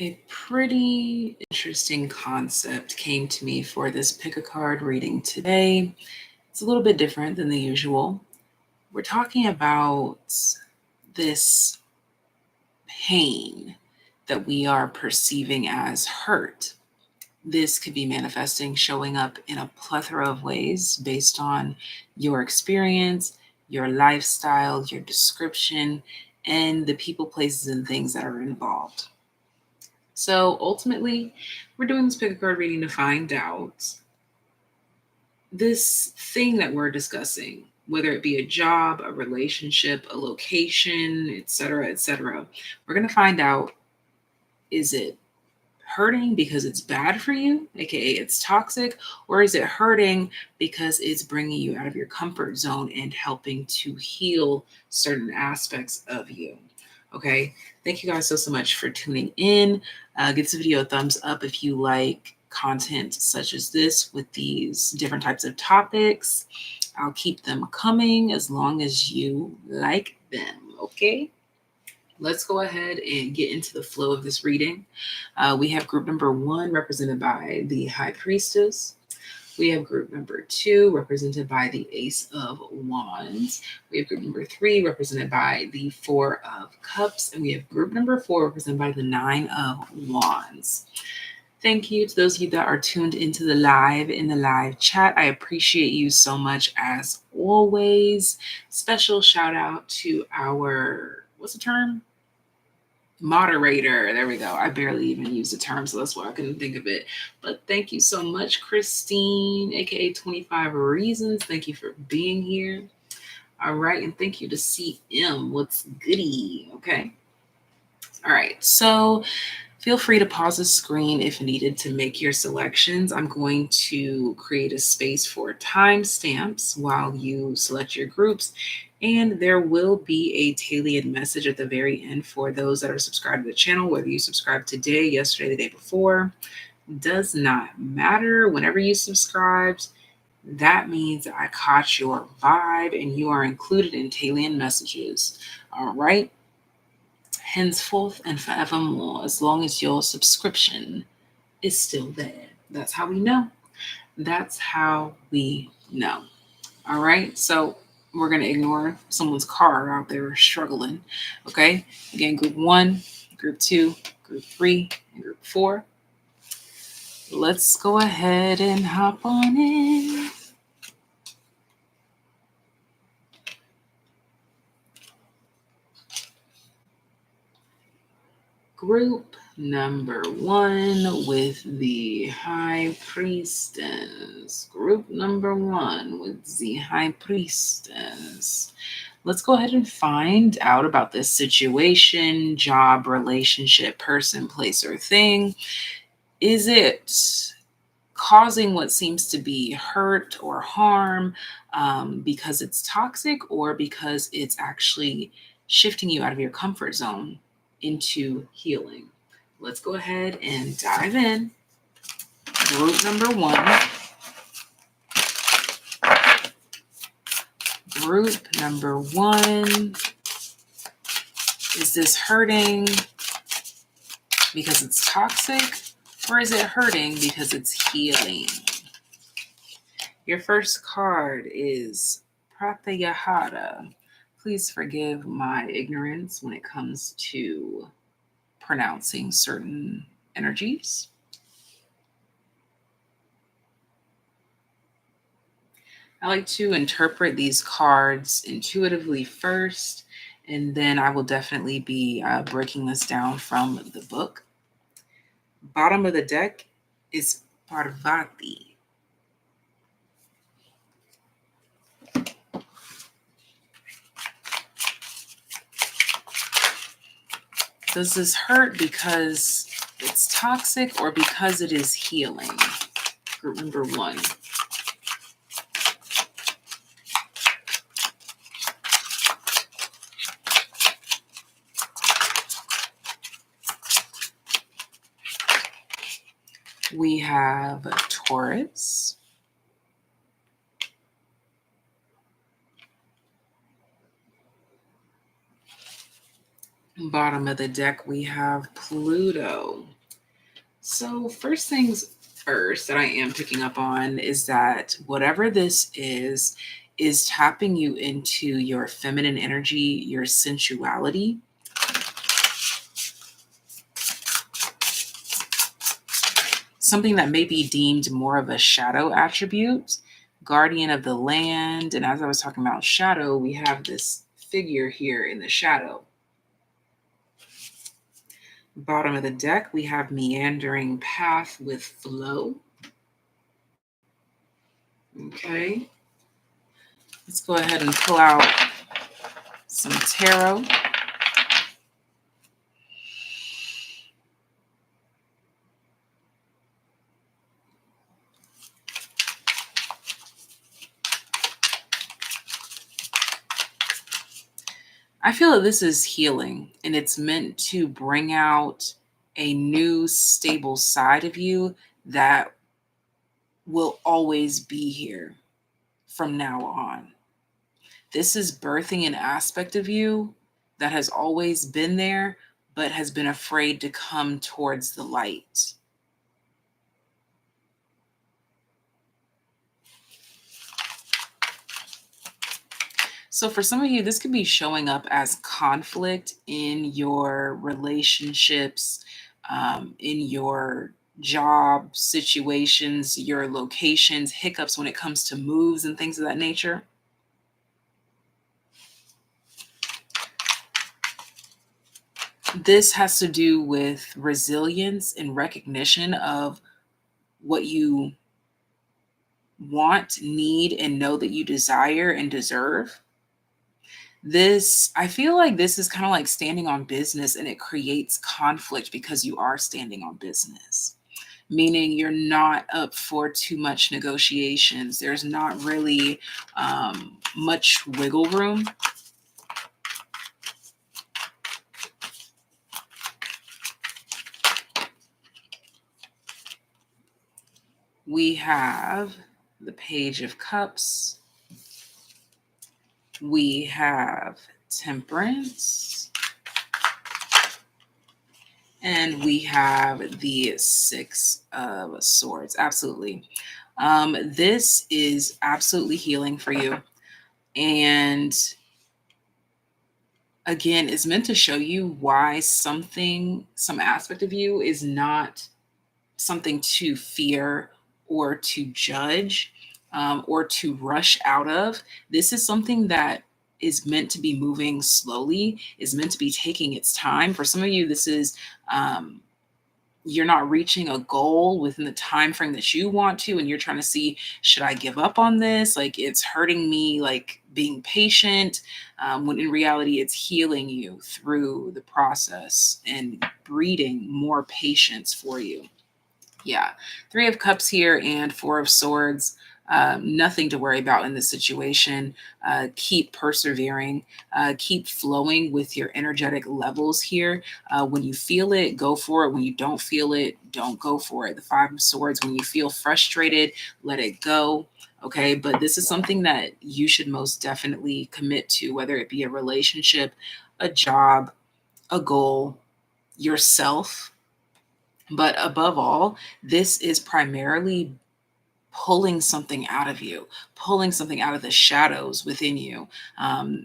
A pretty interesting concept came to me for this pick a card reading today. It's a little bit different than the usual. We're talking about this pain that we are perceiving as hurt. This could be manifesting, showing up in a plethora of ways based on your experience, your lifestyle, your description, and the people, places, and things that are involved. So ultimately, we're doing this pick a card reading to find out this thing that we're discussing, whether it be a job, a relationship, a location, etc., etc. We're going to find out, is it hurting because it's bad for you, aka it's toxic, or is it hurting because it's bringing you out of your comfort zone and helping to heal certain aspects of you? Okay, thank you guys so much for tuning in. Give this video a thumbs up if you like content such as this with these different types of topics. I'll keep them coming as long as you like them. Okay, let's go ahead and get into the flow of this reading. We have group number 1 represented by the High Priestess. We have group number 2 represented by the Ace of Wands. We have group number 3 represented by the Four of Cups. And we have group number 4 represented by the Nine of Wands. Thank you to those of you that are tuned into the live chat. I appreciate you so much as always. Special shout out to our, what's the term? Moderator. There we go. I barely even use the term, so that's why I couldn't think of it. But thank you so much, Christine, aka 25 Reasons. Thank you for being here. All right, and thank you to CM. What's goody? Okay. All right. So feel free to pause the screen if needed to make your selections. I'm going to create a space for timestamps while you select your groups. And there will be a TAYlien message at the very end for those that are subscribed to the channel, whether you subscribed today, yesterday, the day before. Does not matter. Whenever you subscribed, that means I caught your vibe and you are included in TAYlien messages. All right. Henceforth and forevermore, as long as your subscription is still there. That's how we know. That's how we know. All right. So we're going to ignore someone's car out there struggling. Okay. Again, group 1, group 2, group 3, and group 4. Let's go ahead and hop on in. Group number 1 with the High Priestess. Group number 1 with the High Priestess. Let's go ahead and find out about this situation, job, relationship, person, place, or thing. Is it causing what seems to be hurt or harm because it's toxic, or because it's actually shifting you out of your comfort zone into healing? Let's go ahead and dive in. Group number 1. Group number 1. Is this hurting because it's toxic, or is it hurting because it's healing? Your first card is Pratyahara. Please forgive my ignorance when it comes to pronouncing certain energies. I like to interpret these cards intuitively first, and then I will definitely be breaking this down from the book. Bottom of the deck is Parvati. Does this hurt because it's toxic or because it is healing? Group number 1. We have Taurus. Bottom of the deck, we have Pluto. So first things first that I am picking up on is that whatever this is tapping you into your feminine energy, your sensuality. Something that may be deemed more of a shadow attribute, guardian of the land. And as I was talking about shadow, we have this figure here in the shadow. Bottom of the deck, we have meandering path with flow. Okay. Let's go ahead and pull out some tarot. I feel that this is healing, and it's meant to bring out a new stable side of you that will always be here from now on. This is birthing an aspect of you that has always been there, but has been afraid to come towards the light. So for some of you, this could be showing up as conflict in your relationships, in your job situations, your locations, hiccups when it comes to moves and things of that nature. This has to do with resilience and recognition of what you want, need, and know that you desire and deserve. This, I feel like this is kind of like standing on business, and it creates conflict because you are standing on business, meaning you're not up for too much negotiations. There's not really much wiggle room. We have the Page of Cups. We have Temperance. And we have the Six of Swords. Absolutely. This is absolutely healing for you. And again, it's meant to show you why some aspect of you is not something to fear or to judge, or to rush out of. This is something that is meant to be moving slowly, is meant to be taking its time. For some of you, this is you're not reaching a goal within the time frame that you want to, and you're trying to see, should I give up on this? Like, it's hurting me, like being patient, when in reality it's healing you through the process and breeding more patience for you. Yeah, Three of Cups here and Four of Swords. Nothing to worry about in this situation. Keep persevering. Keep flowing with your energetic levels here. When you feel it, go for it. When you don't feel it, don't go for it. The Five of Swords, when you feel frustrated, let it go. Okay, but this is something that you should most definitely commit to, whether it be a relationship, a job, a goal, yourself. But above all, this is primarily pulling something out of you, pulling something out of the shadows within you.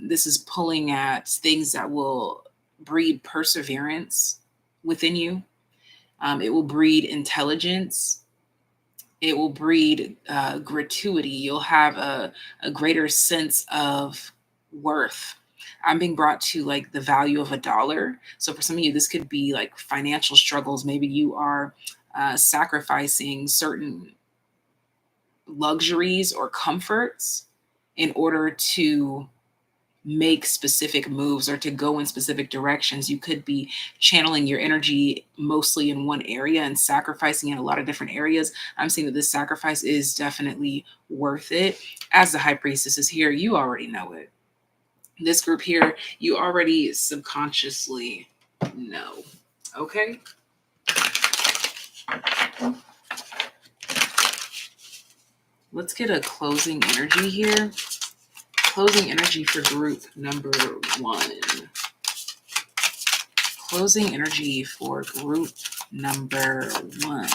This is pulling at things that will breed perseverance within you. It will breed intelligence. It will breed gratuity. You'll have a greater sense of worth. I'm being brought to like the value of a dollar. So for some of you, this could be like financial struggles. Maybe you are sacrificing certain luxuries or comforts in order to make specific moves or to go in specific directions. You could be channeling your energy mostly in one area and sacrificing in a lot of different areas. I'm seeing that this sacrifice is definitely worth it. As the High Priestess is here, you already know it. This group here, you already subconsciously know. Okay? Let's get a closing energy here. Closing energy for group number 1. Closing energy for group number 1.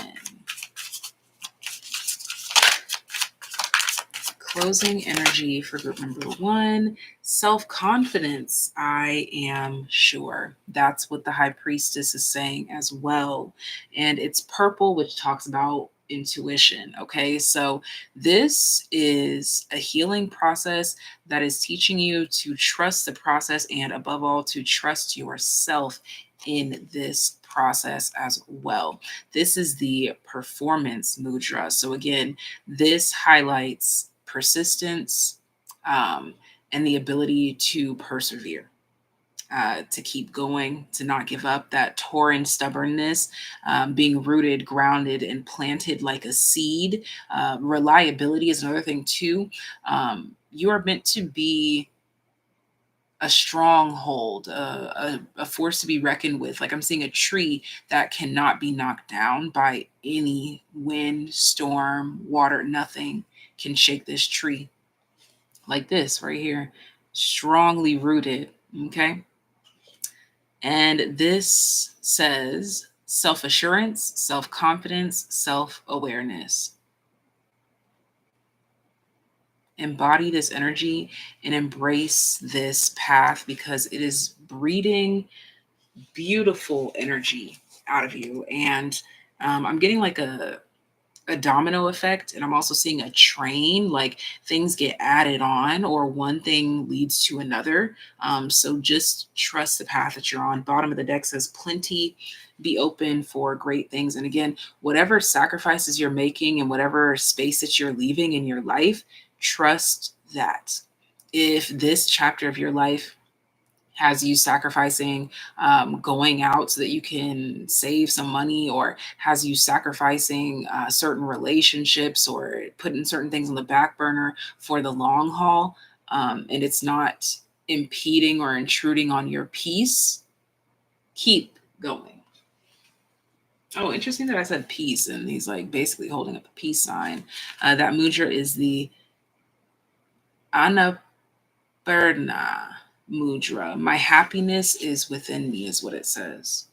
Closing energy for group number 1. Self-confidence. I am sure. That's what the High Priestess is saying as well. And it's purple, which talks about intuition. Okay, so this is a healing process that is teaching you to trust the process and, above all, to trust yourself in this process as well. This is the performance mudra. So again, this highlights persistence, and the ability to persevere, to keep going, to not give up, that Tauran stubbornness, being rooted, grounded, and planted like a seed. Reliability is another thing too. You are meant to be a stronghold, a force to be reckoned with. Like, I'm seeing a tree that cannot be knocked down by any wind, storm, water. Nothing can shake this tree. Like this right here, strongly rooted. Okay. And this says self-assurance, self-confidence, self-awareness. Embody this energy and embrace this path, because it is breeding beautiful energy out of you. And I'm getting like a domino effect, and I'm also seeing a train, like things get added on, or one thing leads to another. So just trust the path that you're on. Bottom of the deck says plenty, be open for great things. And again, whatever sacrifices you're making and whatever space that you're leaving in your life, trust that if this chapter of your life has you sacrificing going out so that you can save some money, or has you sacrificing certain relationships, or putting certain things on the back burner for the long haul, and it's not impeding or intruding on your peace, keep going. Oh, interesting that I said peace, and he's like basically holding up a peace sign. That mudra is the Annapurna mudra. My happiness is within me, is what it says.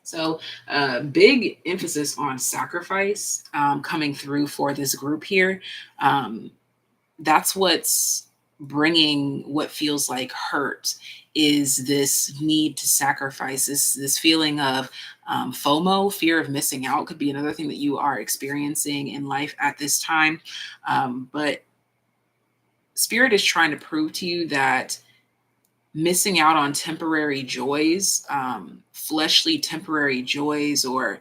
So, big emphasis on sacrifice coming through for this group here. That's what's bringing what feels like hurt, is this need to sacrifice, this feeling of FOMO, fear of missing out, could be another thing that you are experiencing in life at this time. But Spirit is trying to prove to you that missing out on temporary joys, fleshly temporary joys, or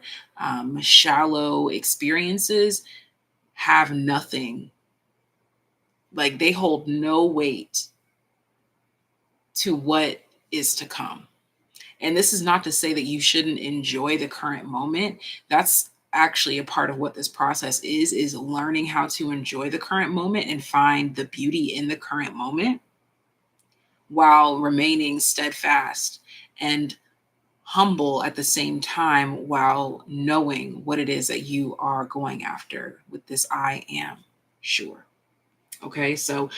shallow experiences have nothing, like they hold no weight to what is to come. And this is not to say that you shouldn't enjoy the current moment. That's actually a part of what this process is learning how to enjoy the current moment and find the beauty in the current moment, while remaining steadfast and humble at the same time, while knowing what it is that you are going after with this I am sure. Okay, so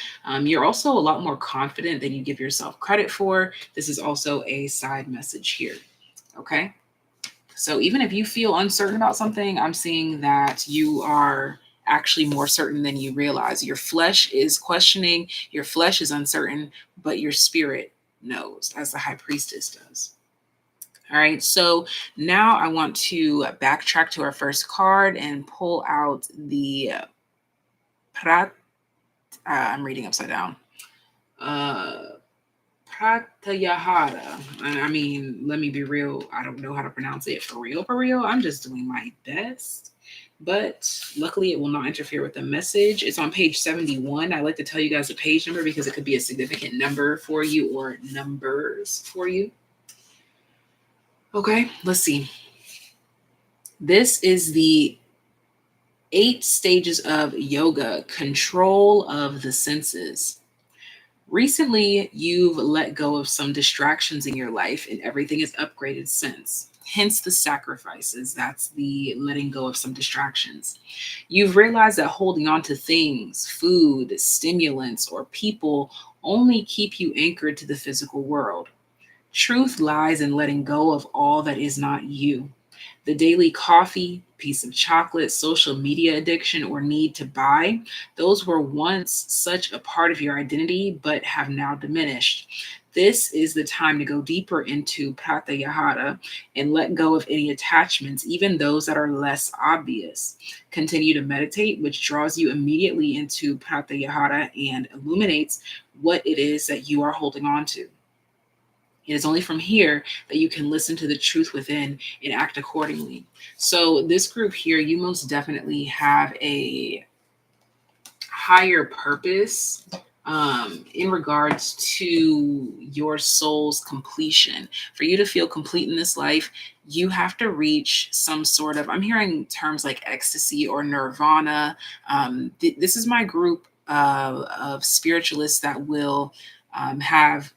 you're also a lot more confident than you give yourself credit for. This is also a side message here. Okay, so even if you feel uncertain about something, I'm seeing that you are actually more certain than you realize. Your flesh is questioning, your flesh is uncertain, but your spirit knows, as the High Priestess does. All right, so now I want to backtrack to our first card and pull out the I'm reading upside down. Pratyahara. And I mean, let me be real, I don't know how to pronounce it for real, for real. I'm just doing my best. But luckily, it will not interfere with the message. It's on page 71. I like to tell you guys the page number because it could be a significant number for you, or numbers for you. Okay, let's see. This is the 8 stages of yoga, control of the senses. Recently, you've let go of some distractions in your life, and everything is upgraded since. Hence the sacrifices. That's the letting go of some distractions. You've realized that holding on to things, food, stimulants, or people only keep you anchored to the physical world. Truth lies in letting go of all that is not you. The daily coffee, piece of chocolate, social media addiction, or need to buy, those were once such a part of your identity, but have now diminished. This is the time to go deeper into Pratyahara and let go of any attachments, even those that are less obvious. Continue to meditate, which draws you immediately into Pratyahara and illuminates what it is that you are holding on to. It is only from here that you can listen to the truth within and act accordingly. So, this group here, you most definitely have a higher purpose in regards to your soul's completion. For you to feel complete in this life, you have to reach some sort of, I'm hearing terms like ecstasy or nirvana. This is my group of spiritualists that will have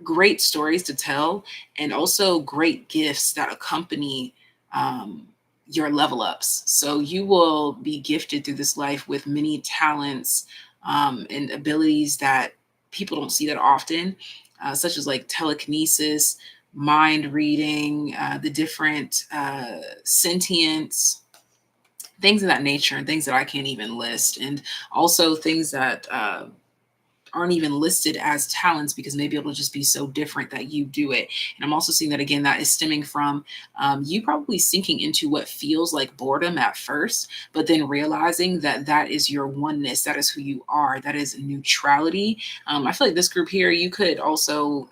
great stories to tell and also great gifts that accompany your level ups. So you will be gifted through this life with many talents and abilities that people don't see that often, such as like telekinesis, mind reading, the different sentience, things of that nature, and things that I can't even list. And also things that aren't even listed as talents because maybe it'll just be so different that you do it. And I'm also seeing that again, that is stemming from you probably sinking into what feels like boredom at first, but then realizing that that is your oneness, that is who you are, that is neutrality. I feel like this group here, you could also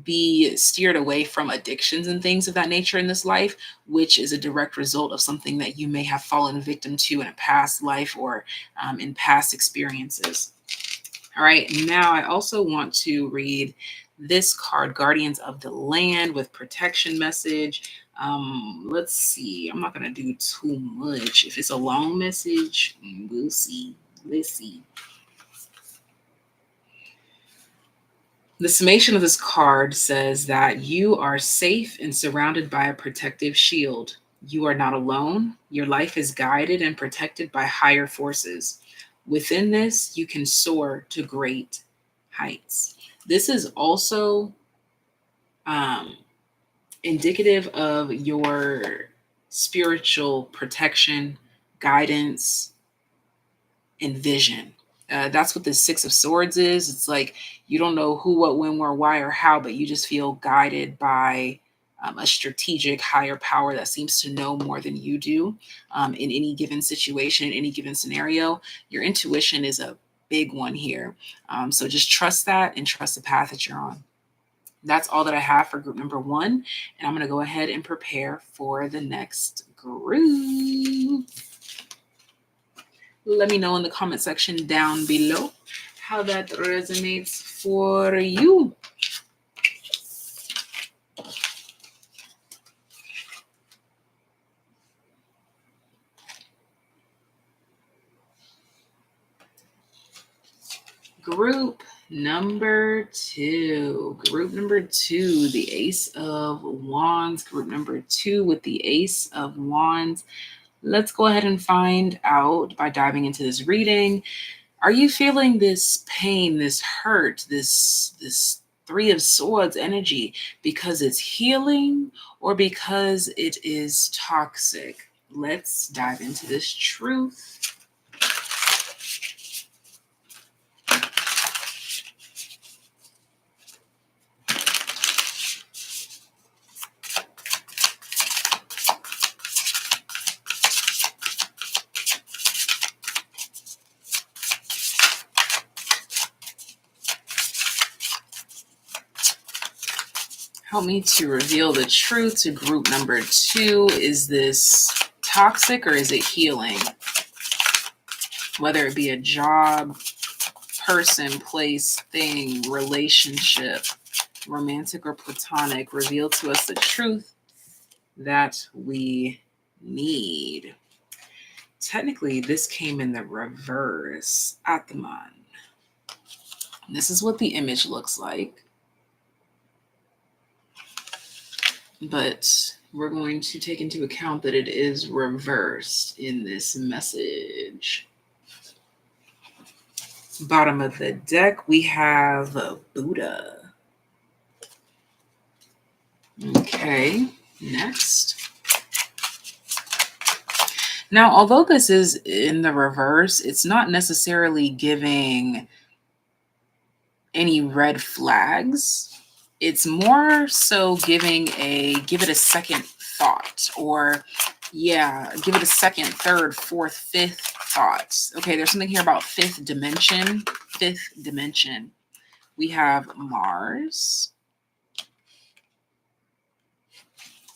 be steered away from addictions and things of that nature in this life, which is a direct result of something that you may have fallen victim to in a past life or in past experiences. All right, now I also want to read this card, Guardians of the Land with protection message. Let's see. I'm not going to do too much. If it's a long message, we'll see. Let's see. The summation of this card says that you are safe and surrounded by a protective shield. You are not alone. Your life is guided and protected by higher forces. Within this, you can soar to great heights. This is also indicative of your spiritual protection, guidance, and vision. That's what the Six of Swords is. It's like you don't know who, what, when, where, why, or how, but you just feel guided by a strategic higher power that seems to know more than you do in any given situation, in any given scenario. Your intuition is a big one here. So just trust that and trust the path that you're on. That's all that I have for group number 1. And I'm going to go ahead and prepare for the next group. Let me know in the comment section down below how that resonates for you. Group number 2. Group number 2, the Ace of Wands. Group number 2 with the Ace of Wands. Let's go ahead and find out by diving into this reading. Are you feeling this pain, this hurt, this Three of Swords energy because it's healing or because it is toxic? Let's dive into this truth. Help me to reveal the truth to group number 2. Is this toxic or is it healing? Whether it be a job, person, place, thing, relationship, romantic or platonic, reveal to us the truth that we need. Technically, this came in the reverse, Atman. This is what the image looks like. But we're going to take into account that it is reversed in this message. Bottom of the deck, we have Buddha. Okay, next. Now, although this is in the reverse, it's not necessarily giving any red flags. It's more so giving give it a second thought, or give it a second, third, fourth, fifth thoughts. Okay, there's something here about fifth dimension. Fifth dimension. We have Mars,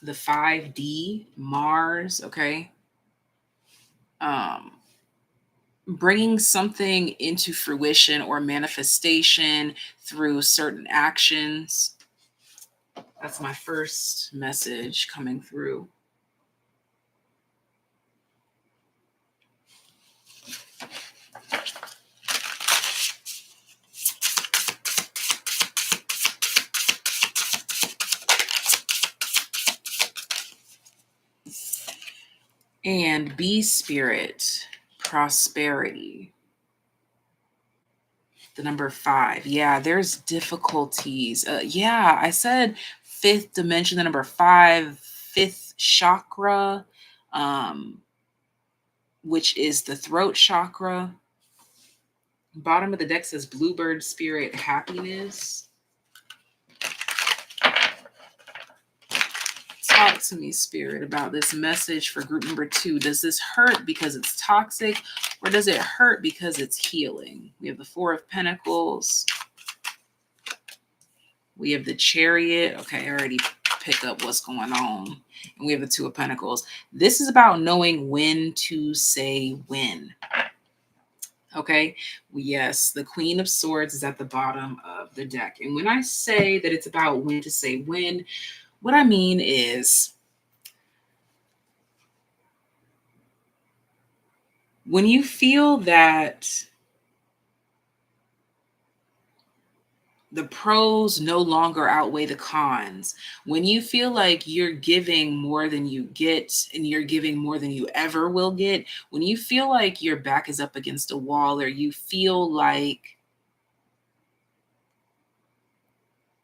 the 5D, Mars, okay? Bringing something into fruition or manifestation through certain actions. That's my first message coming through. And B spirit, prosperity. The number 5. Yeah, there's difficulties. I said fifth dimension, the number 5, fifth chakra, which is the throat chakra. Bottom of the deck says bluebird spirit, happiness. Talk to me, spirit, about this message for group number 2. Does this hurt because it's toxic, or does it hurt because it's healing? We have the 4 of Pentacles. We have the Chariot. Okay, I already pick up what's going on. And we have the 2 of Pentacles. This is about knowing when to say when. Okay, yes, the Queen of Swords is at the bottom of the deck. And when I say that it's about when to say when, what I mean is when you feel that the pros no longer outweigh the cons, when you feel like you're giving more than you get and you're giving more than you ever will get, when you feel like your back is up against a wall, or you feel like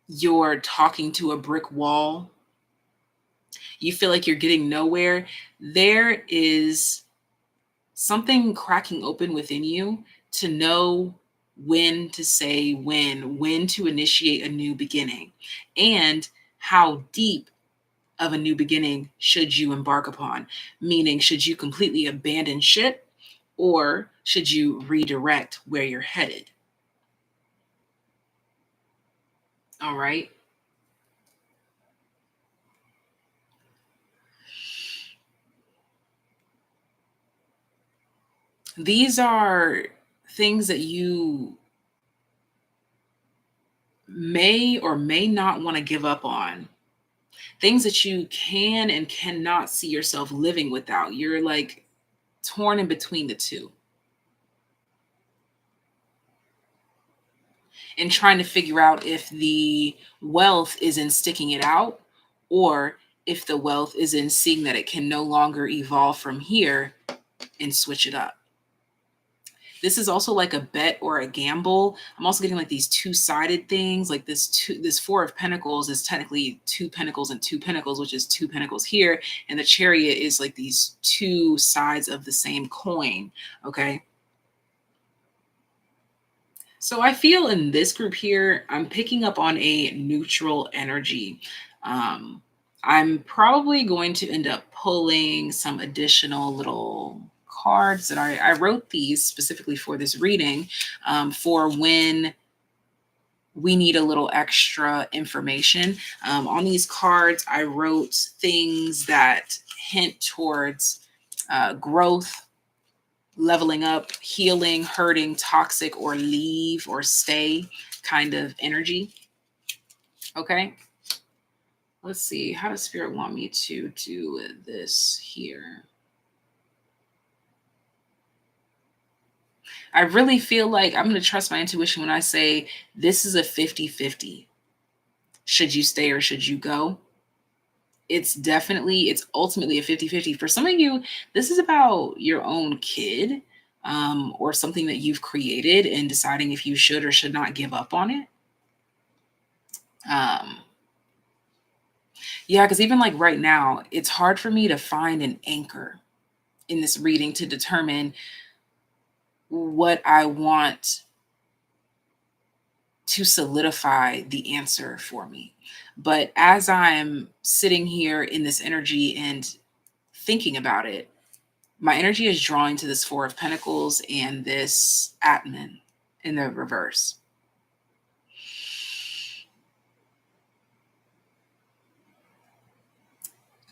you're talking to a brick wall, you feel like you're getting nowhere, there is something cracking open within you to know when to say when to initiate a new beginning, and how deep of a new beginning should you embark upon. Meaning, should you completely abandon ship, or should you redirect where you're headed? All right. These are things that you may or may not want to give up on. Things that you can and cannot see yourself living without. You're like torn in between the two, and trying to figure out if the wealth is in sticking it out, or if the wealth is in seeing that it can no longer evolve from here and switch it up. This is also like a bet or a gamble. I'm also getting like these two-sided things. Like this 4 of Pentacles is technically 2 Pentacles and 2 Pentacles, which is 2 Pentacles here. And the Chariot is like these 2 sides of the same coin. Okay. So I feel in this group here, I'm picking up on a neutral energy. I'm probably going to end up pulling some additional little cards that I wrote these specifically for this reading, for when we need a little extra information. On these cards, I wrote things that hint towards growth, leveling up, healing, hurting, toxic, or leave or stay kind of energy. Okay. Let's see. How does Spirit want me to do this here? I really feel like I'm going to trust my intuition when I say this is a 50-50. Should you stay or should you go? It's ultimately a 50-50. For some of you, this is about your own kid. or something that you've created and deciding if you should or should not give up on it. Yeah, because even like right now, it's hard for me to find an anchor in this reading to determine what I want to solidify the answer for me. But as I'm sitting here in this energy and thinking about it, my energy is drawing to this Four of Pentacles and this Atman in the reverse.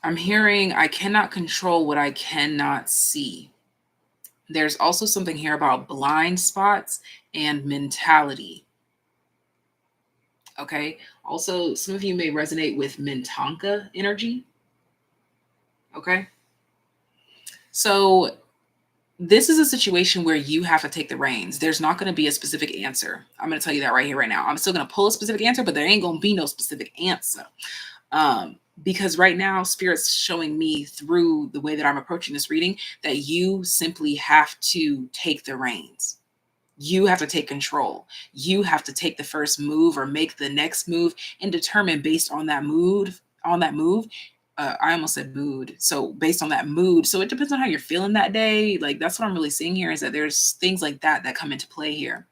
I'm hearing, I cannot control what I cannot see. There's also something here about blind spots and mentality. Okay. Also, some of you may resonate with Mintanka energy. Okay. So this is a situation where you have to take the reins. There's not going to be a specific answer. I'm going to tell you that right here, right now. I'm still going to pull a specific answer, but there ain't going to be no specific answer. Because right now, Spirit's showing me through the way that I'm approaching this reading that you simply have to take the reins. You have to take control. You have to take the first move or make the next move and determine based on that mood, I almost said mood. So based on that mood. So it depends on how you're feeling that day. Like that's what I'm really seeing here is that there's things like that come into play here.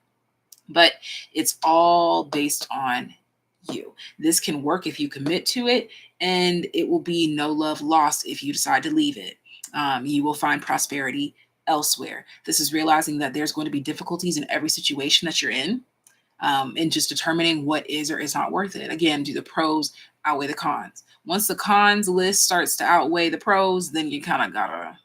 But it's all based on you. This can work if you commit to it, and it will be no love lost if you decide to leave it. You will find prosperity elsewhere. This is realizing that there's going to be difficulties in every situation that you're in, and just determining what is or is not worth it. Again, do the pros outweigh the cons? Once the cons list starts to outweigh the pros, then you kind of gotta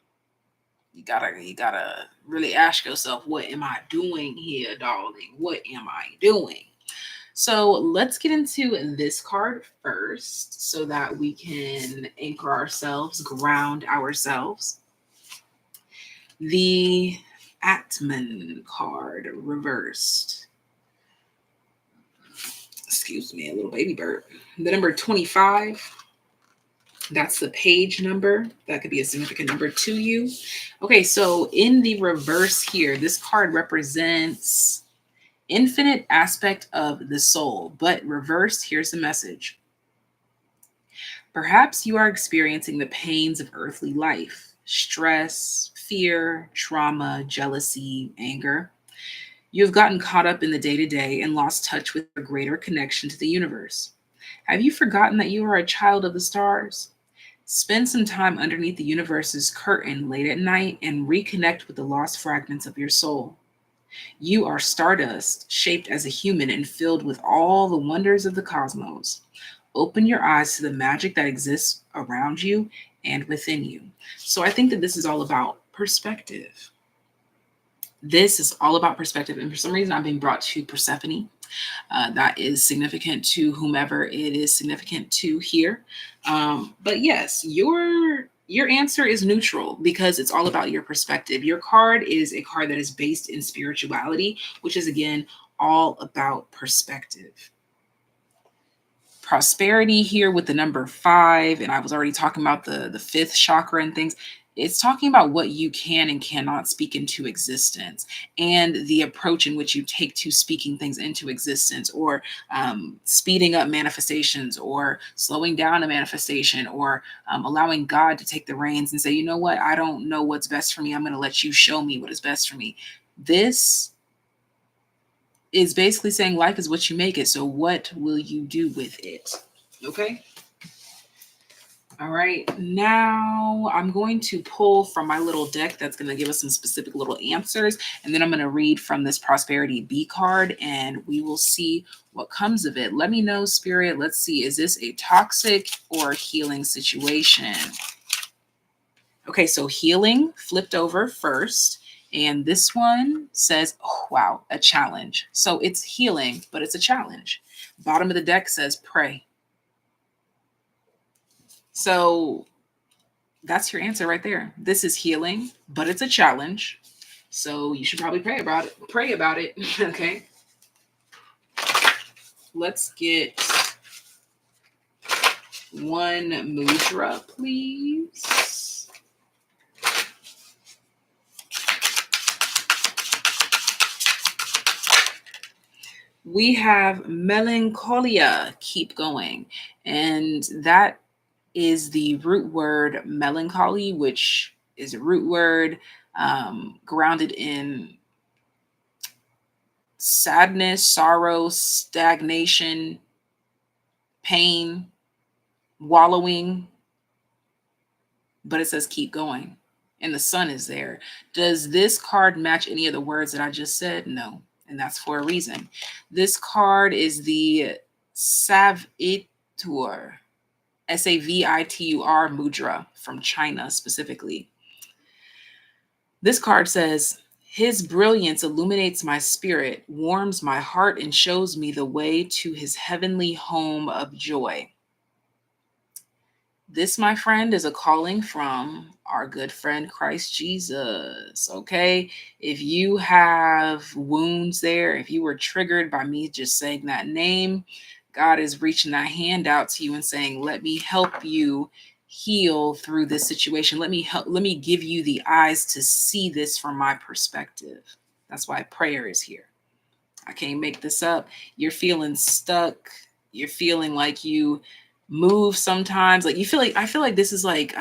really ask yourself, what am I doing here, darling? What am I doing? So let's get into this card first so that we can anchor ourselves, ground ourselves. The Atman card reversed. Excuse me, a little baby bird. The number 25, that's the page number. That could be a significant number to you. Okay, so in the reverse here, this card represents infinite aspect of the soul, but reversed, here's the message. Perhaps you are experiencing the pains of earthly life, stress, fear, trauma, jealousy, anger. You have gotten caught up in the day-to-day and lost touch with a greater connection to the universe. Have you forgotten that you are a child of the stars? Spend some time underneath the universe's curtain late at night and reconnect with the lost fragments of your soul. You are stardust, shaped as a human and filled with all the wonders of the cosmos. Open your eyes to the magic that exists around you and within you. So I think that this is all about perspective. This is all about perspective. And for some reason, I'm being brought to Persephone. That is significant to whomever it is significant to here. But yes, your answer is neutral because it's all about your perspective. Your card is a card that is based in spirituality, which is, again, all about perspective. Prosperity here with the number 5, and I was already talking about the fifth chakra and things. It's talking about what you can and cannot speak into existence and the approach in which you take to speaking things into existence, or speeding up manifestations, or slowing down a manifestation, or allowing God to take the reins and say, you know what, I don't know what's best for me. I'm going to let you show me what is best for me. This is basically saying life is what you make it. So what will you do with it? Okay. All right. Now I'm going to pull from my little deck that's going to give us some specific little answers. And then I'm going to read from this Prosperity B card and we will see what comes of it. Let me know, Spirit. Let's see. Is this a toxic or healing situation? Okay. So healing flipped over first. And this one says, oh, wow, a challenge. So it's healing, but it's a challenge. Bottom of the deck says pray. So that's your answer right there. This is healing, but it's a challenge. So you should probably pray about it. Pray about it. Okay. Let's get one mudra, please. We have melancholia, keep going. And that is the root word melancholy, which is a root word grounded in sadness, sorrow, stagnation, pain, wallowing. But it says keep going. And the sun is there. Does this card match any of the words that I just said? No. And that's for a reason. This card is the Savitur, Savitur mudra from China specifically. This card says, his brilliance illuminates my spirit, warms my heart, and shows me the way to his heavenly home of joy. This, my friend, is a calling from our good friend Christ Jesus, okay? If you have wounds there, if you were triggered by me just saying that name, God is reaching that hand out to you and saying, let me help you heal through this situation. Let me give you the eyes to see this from my perspective. That's why prayer is here. I can't make this up. You're feeling stuck. You're feeling like you move sometimes. Like I feel like this is like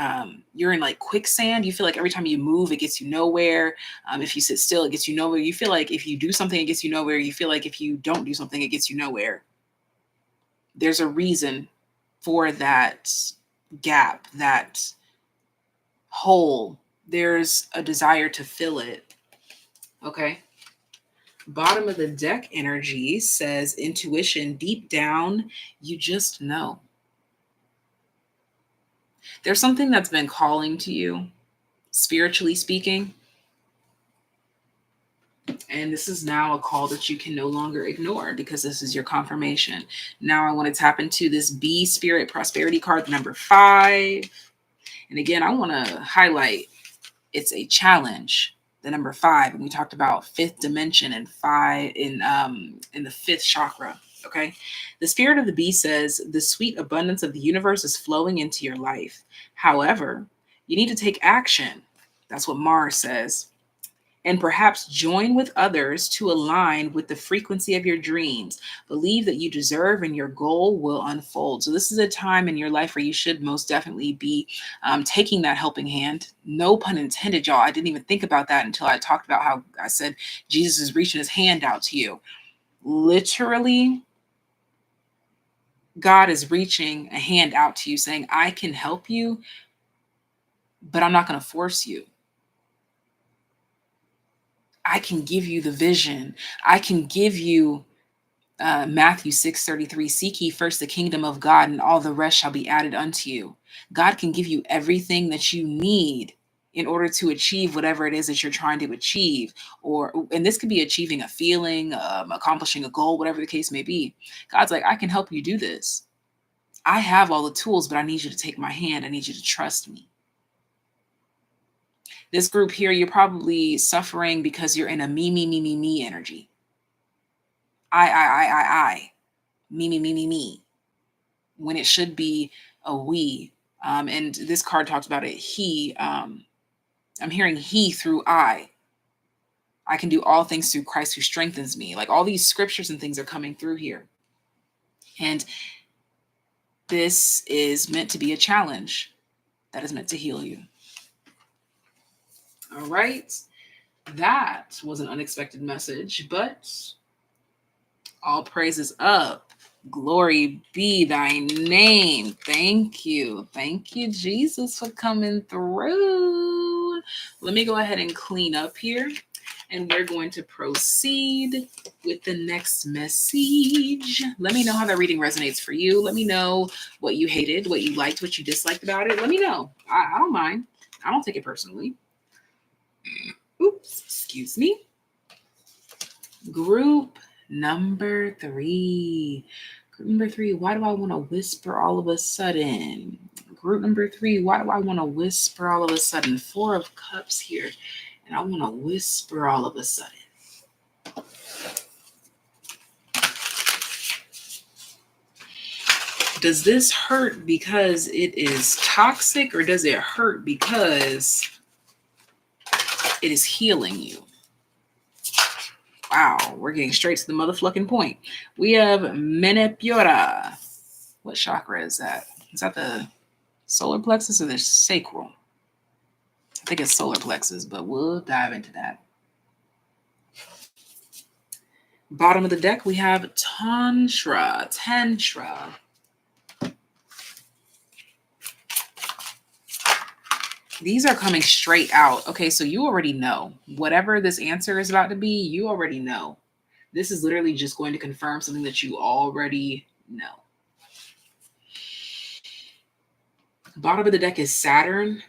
you're in like quicksand. You feel like every time you move, it gets you nowhere. If you sit still, it gets you nowhere. You feel like if you do something, it gets you nowhere. You feel like if you don't do something, it gets you nowhere. There's a reason for that gap, that hole. There's a desire to fill it. Okay. Bottom of the deck energy says intuition. Deep down, you just know. There's something that's been calling to you, spiritually speaking. And this is now a call that you can no longer ignore because this is your confirmation. Now I want to tap into this B Spirit Prosperity card, number 5. And again, I want to highlight it's a challenge. The number 5, and we talked about 5th dimension and 5 in the 5th chakra. Okay, the spirit of the bee says the sweet abundance of the universe is flowing into your life. However, you need to take action. That's what Mars says. And perhaps join with others to align with the frequency of your dreams. Believe that you deserve and your goal will unfold. So this is a time in your life where you should most definitely be taking that helping hand. No pun intended, y'all. I didn't even think about that until I talked about how I said Jesus is reaching his hand out to you. Literally, God is reaching a hand out to you saying, I can help you, but I'm not going to force you. I can give you the vision. I can give you Matthew 6:33. Seek ye first the kingdom of God, and all the rest shall be added unto you. God can give you everything that you need in order to achieve whatever it is that you're trying to achieve. And this could be achieving a feeling, accomplishing a goal, whatever the case may be. God's like, I can help you do this. I have all the tools, but I need you to take my hand. I need you to trust me. This group here, you're probably suffering because you're in a me energy. I. Me. When it should be a we. And this card talks about it. He. I'm hearing he through I. I can do all things through Christ who strengthens me. Like all these scriptures and things are coming through here. And this is meant to be a challenge that is meant to heal you. All right. That was an unexpected message, but all praises up. Glory be thy name. Thank you. Thank you, Jesus, for coming through. Let me go ahead and clean up here, and we're going to proceed with the next message. Let me know how that reading resonates for you. Let me know what you hated, what you liked, what you disliked about it. Let me know. I don't mind. I don't take it personally. Oops, excuse me. Group number 3. Group number 3, why do I want to whisper all of a sudden? Group number 3, why do I want to whisper all of a sudden? 4 of Cups here, and I want to whisper all of a sudden. Does this hurt because it is toxic, or does it hurt because it is healing you? Wow, we're getting straight to the motherfucking point. We have Menepura. What chakra is that? Is that the solar plexus or the sacral? I think it's solar plexus, but we'll dive into that. Bottom of the deck, we have Tantra. These are coming straight out. Okay, so you already know. Whatever this answer is about to be, you already know. This is literally just going to confirm something that you already know. Bottom of the deck is Saturn.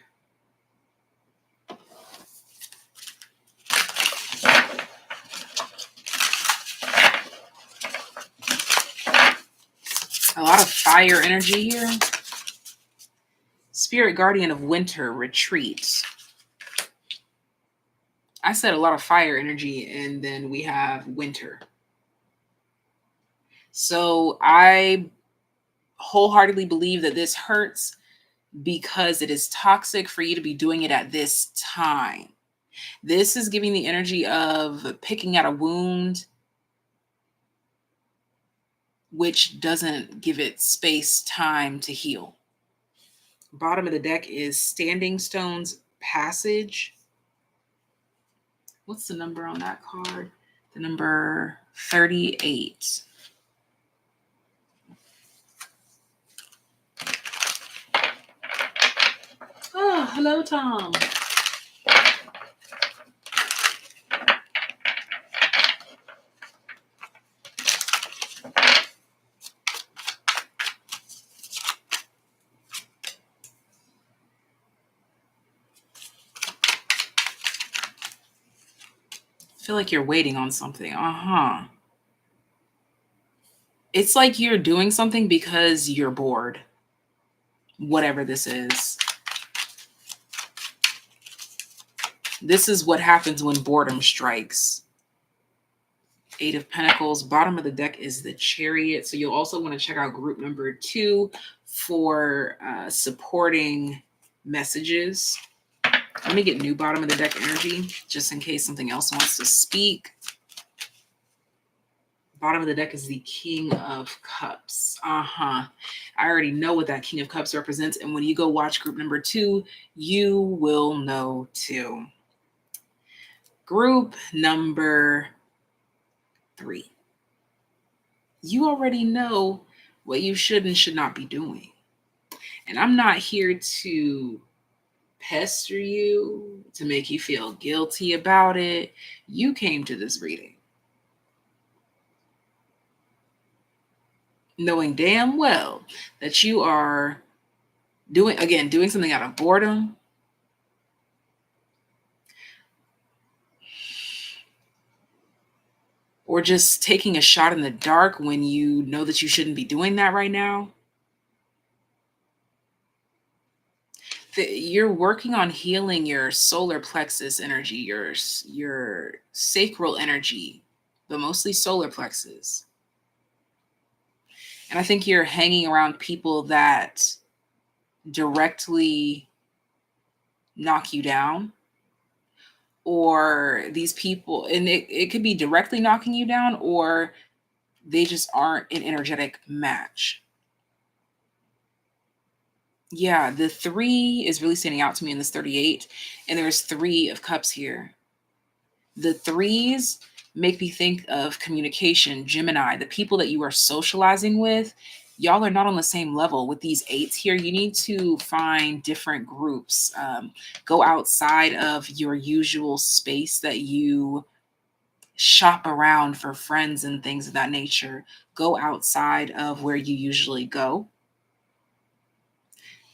A lot of fire energy here. Spirit guardian of winter, retreat. I said a lot of fire energy, and then we have winter. So I wholeheartedly believe that this hurts because it is toxic for you to be doing it at this time. This is giving the energy of picking at a wound, which doesn't give it space, time to heal. Bottom of the deck is Standing Stones Passage. What's the number on that card? The number 38. Oh, hello, Tom. I feel like you're waiting on something. It's like you're doing something because you're bored. Whatever this is. This is what happens when boredom strikes. Eight of Pentacles. Bottom of the deck is the Chariot. So you'll also want to check out group number 2 for supporting messages. Let me get new bottom of the deck energy just in case something else wants to speak. Bottom of the deck is the King of Cups. I already know what that King of Cups represents. And when you go watch group number 2, you will know too. Group number 3. You already know what you should and should not be doing. And I'm not here to pester you, to make you feel guilty about it. You came to this reading knowing damn well that you are doing something out of boredom, or just taking a shot in the dark when you know that you shouldn't be doing that right now. You're working on healing your solar plexus energy, your sacral energy, but mostly solar plexus. And I think you're hanging around people that directly knock you down, or these people, and it could be directly knocking you down, or they just aren't an energetic match. Yeah, the 3 is really standing out to me in this 38, and there's 3 of Cups here. The 3s make me think of communication, Gemini, the people that you are socializing with. Y'all are not on the same level. With these 8s here, you need to find different groups. Go outside of your usual space that you shop around for friends and things of that nature. Go outside of where you usually go.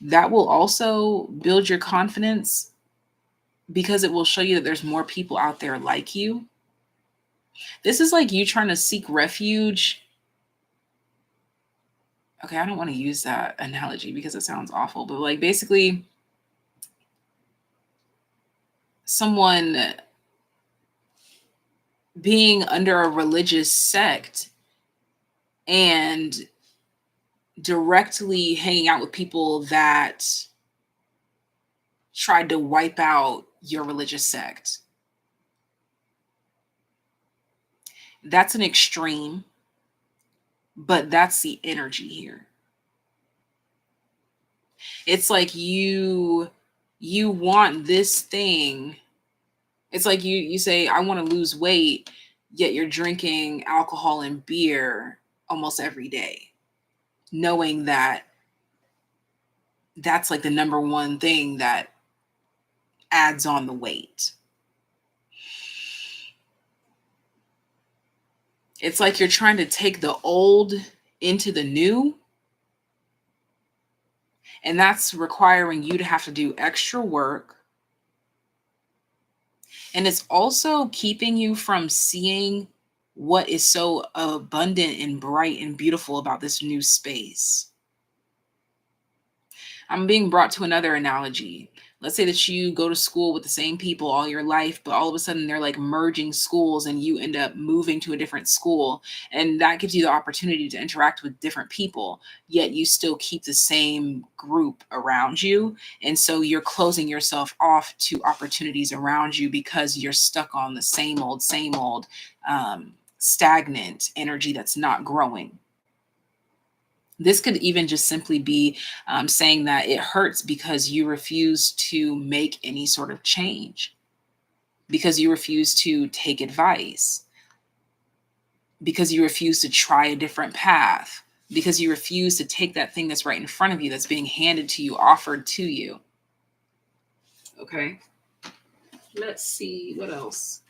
That will also build your confidence because it will show you that there's more people out there like you. This is like you trying to seek refuge. Okay, I don't want to use that analogy because it sounds awful, but like basically someone being under a religious sect and directly hanging out with people that tried to wipe out your religious sect. That's an extreme, but that's the energy here. It's like you want this thing. It's like you say, I want to lose weight, yet you're drinking alcohol and beer almost every day, knowing that that's like the number one thing that adds on the weight. It's like you're trying to take the old into the new, and that's requiring you to have to do extra work. And it's also keeping you from seeing what is so abundant and bright and beautiful about this new space. I'm being brought to another analogy. Let's say that you go to school with the same people all your life, but all of a sudden they're like merging schools and you end up moving to a different school. And that gives you the opportunity to interact with different people, yet you still keep the same group around you. And so you're closing yourself off to opportunities around you because you're stuck on the same old stagnant energy that's not growing. This could even just simply be saying that it hurts because you refuse to make any sort of change, because you refuse to take advice, because you refuse to try a different path, because you refuse to take that thing that's right in front of you, that's being handed to you, offered to you. Okay. Let's see what else.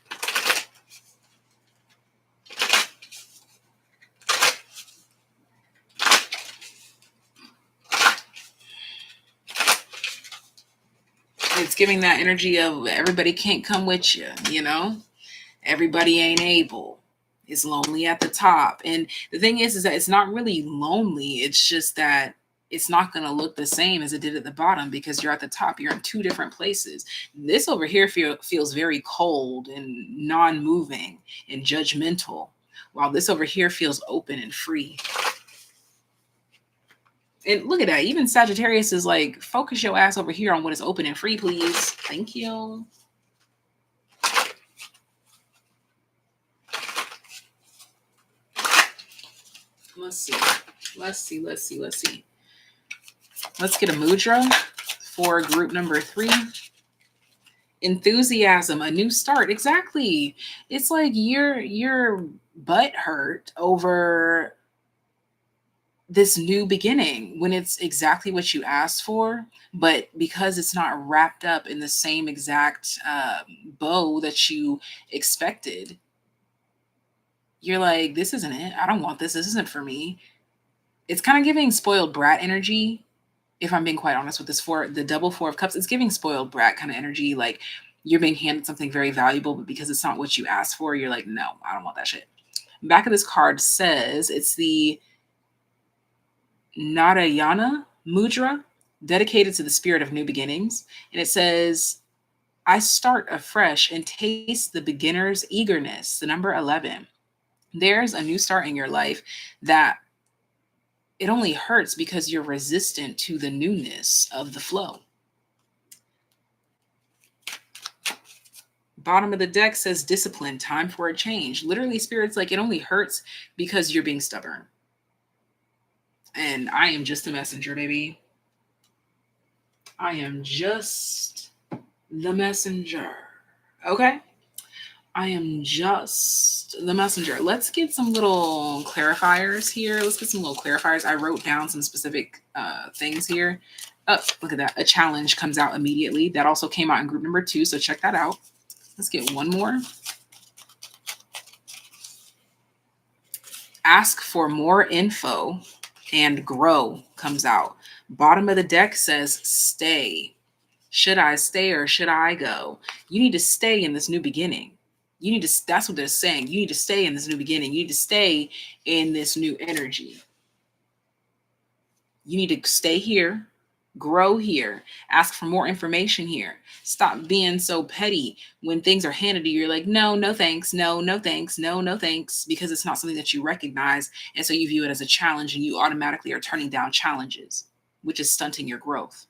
It's giving that energy of everybody can't come with you, you know? Everybody ain't able. It's lonely at the top. And the thing is that it's not really lonely. It's just that it's not going to look the same as it did at the bottom because you're at the top. You're in two different places. This over here feels very cold and non-moving and judgmental, while this over here feels open and free. And look at that. Even Sagittarius is like, focus your ass over here on what is open and free, please. Thank you. Let's see. Let's get a mudra for group number 3. Enthusiasm, a new start. Exactly. It's like you're butt hurt over this new beginning when it's exactly what you asked for, but because it's not wrapped up in the same exact bow that you expected, you're like, this isn't it. I don't want this. This isn't for me. It's kind of giving spoiled brat energy. If I'm being quite honest with this, for the double 4 of cups, it's giving spoiled brat kind of energy. Like you're being handed something very valuable, but because it's not what you asked for, you're like, no, I don't want that shit. Back of this card says it's the Narayana Mudra, dedicated to the spirit of new beginnings. And it says, I start afresh and taste the beginner's eagerness, the number 11. There's a new start in your life that it only hurts because you're resistant to the newness of the flow. Bottom of the deck says discipline, time for a change. Literally, Spirit's like, it only hurts because you're being stubborn. And I am just a messenger, baby. I am just the messenger. Okay? I am just the messenger. Let's get some little clarifiers here. I wrote down some specific things here. Oh, look at that. A challenge comes out immediately. That also came out in group number 2, so check that out. Let's get one more. Ask for more info and grow comes out. Bottom of the deck says stay. Should I stay or should I go? You need to stay in this new beginning. You need to, that's what they're saying. You need to stay in this new beginning. You need to stay in this new energy. You need to stay here, grow here, ask for more information here. Stop being so petty when things are handed to you. You're like, no, no thanks, no, no thanks, no, no thanks, because it's not something that you recognize. And so you view it as a challenge and you automatically are turning down challenges, which is stunting your growth.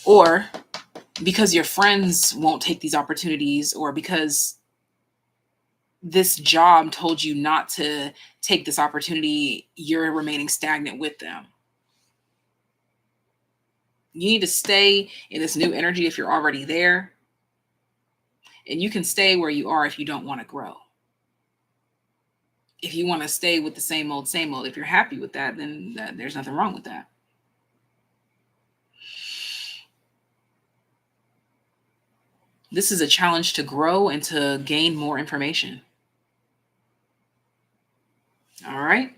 Or because your friends won't take these opportunities, or because this job told you not to take this opportunity, you're remaining stagnant with them. You need to stay in this new energy if you're already there. And you can stay where you are if you don't want to grow. If you want to stay with the same old, if you're happy with that, then there's nothing wrong with that. This is a challenge to grow and to gain more information. All right.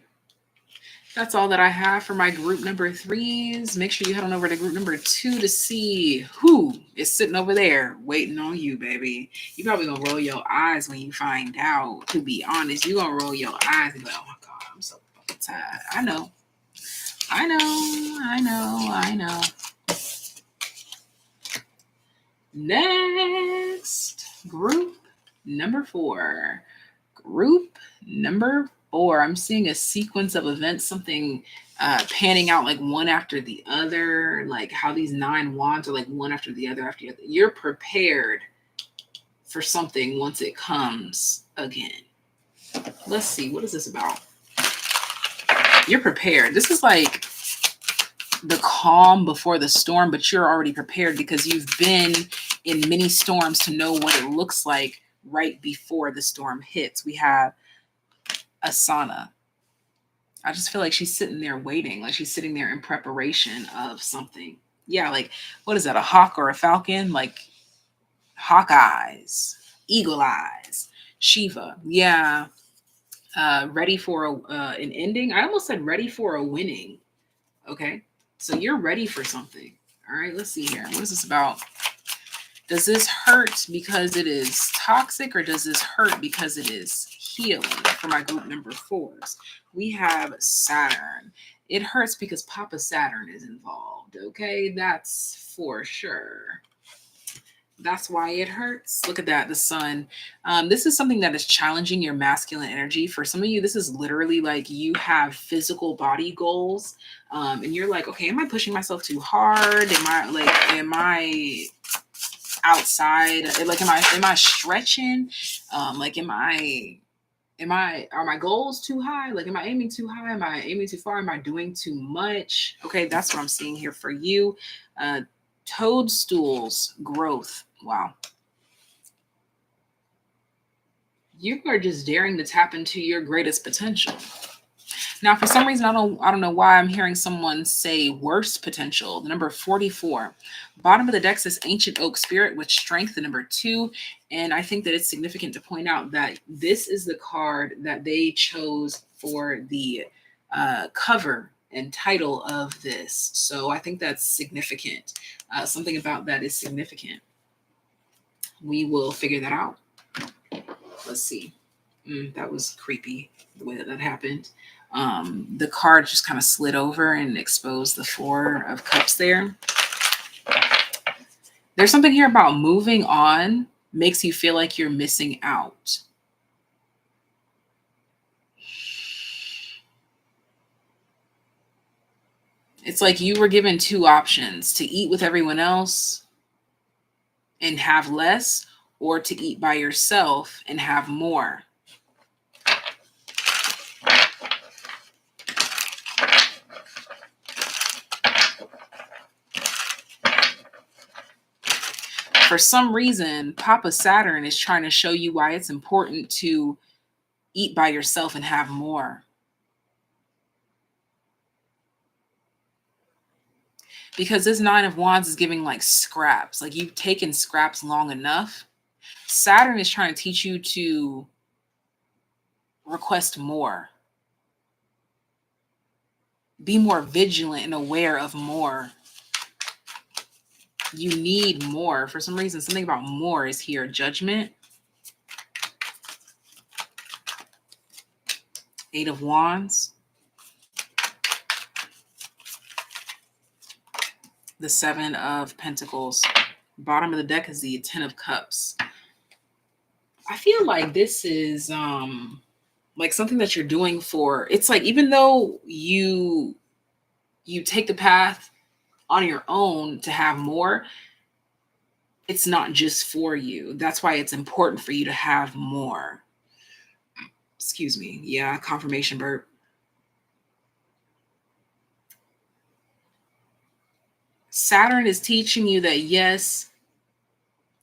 That's all that I have for my group number 3s. Make sure you head on over to group number 2 to see who is sitting over there waiting on you, baby. You probably gonna roll your eyes when you find out. To be honest, you gonna roll your eyes and be like, oh my God, I'm so fucking tired. I know. Next, group number 4. Group number 4. I'm seeing a sequence of events, something panning out like one after the other, like how these 9 wands are like one after the other after the other. You're prepared for something once it comes again. Let's see, what is this about? You're prepared. This is like the calm before the storm, but you're already prepared because you've been in many storms to know what it looks like right before the storm hits. We have Asana. I just feel like she's sitting there waiting, like she's sitting there in preparation of something. Yeah, like what is that, a hawk or a falcon? Like hawk eyes, eagle eyes, Shiva. Yeah. Ready for an ending. I almost said ready for a winning. Okay. So you're ready for something. All right, let's see here. What is this about? Does this hurt because it is toxic, or does this hurt because it is healing? For my group number 4s, we have Saturn. It hurts because Papa Saturn is involved. Okay, that's for sure. That's why it hurts. Look at that, the sun. This is something that is challenging your masculine energy. For some of you, this is literally like you have physical body goals, and you're like, okay, am I pushing myself too hard? Am I outside? Like, am I stretching? Like, are my goals too high? Like, am I aiming too high? Am I aiming too far? Am I doing too much? Okay, that's what I'm seeing here for you. Toadstools, growth. Wow. You are just daring to tap into your greatest potential. Now, for some reason, I don't know why I'm hearing someone say worst potential. The number 44. Bottom of the deck says Ancient Oak Spirit with Strength, the number 2. And I think that it's significant to point out that this is the card that they chose for the cover and title of this. So I think that's significant. Something about that is significant. We will figure that out. Let's see. That was creepy the way that happened. The card just kind of slid over and exposed the 4 of Cups there. There's something here about moving on makes you feel like you're missing out. It's like you were given 2 options: to eat with everyone else and have less, or to eat by yourself and have more. For some reason, Papa Saturn is trying to show you why it's important to eat by yourself and have more. Because this 9 of Wands is giving like scraps. Like, you've taken scraps long enough. Saturn is trying to teach you to request more. Be more vigilant and aware of more. You need more. For some reason, something about more is here. Judgment. 8 of Wands. The 7 of Pentacles. Bottom of the deck is the 10 of Cups. I feel like this is like something that you're doing for, it's like, even though you take the path on your own to have more, it's not just for you. That's why it's important for you to have more. Excuse me. Yeah, confirmation burp. Saturn is teaching you that yes,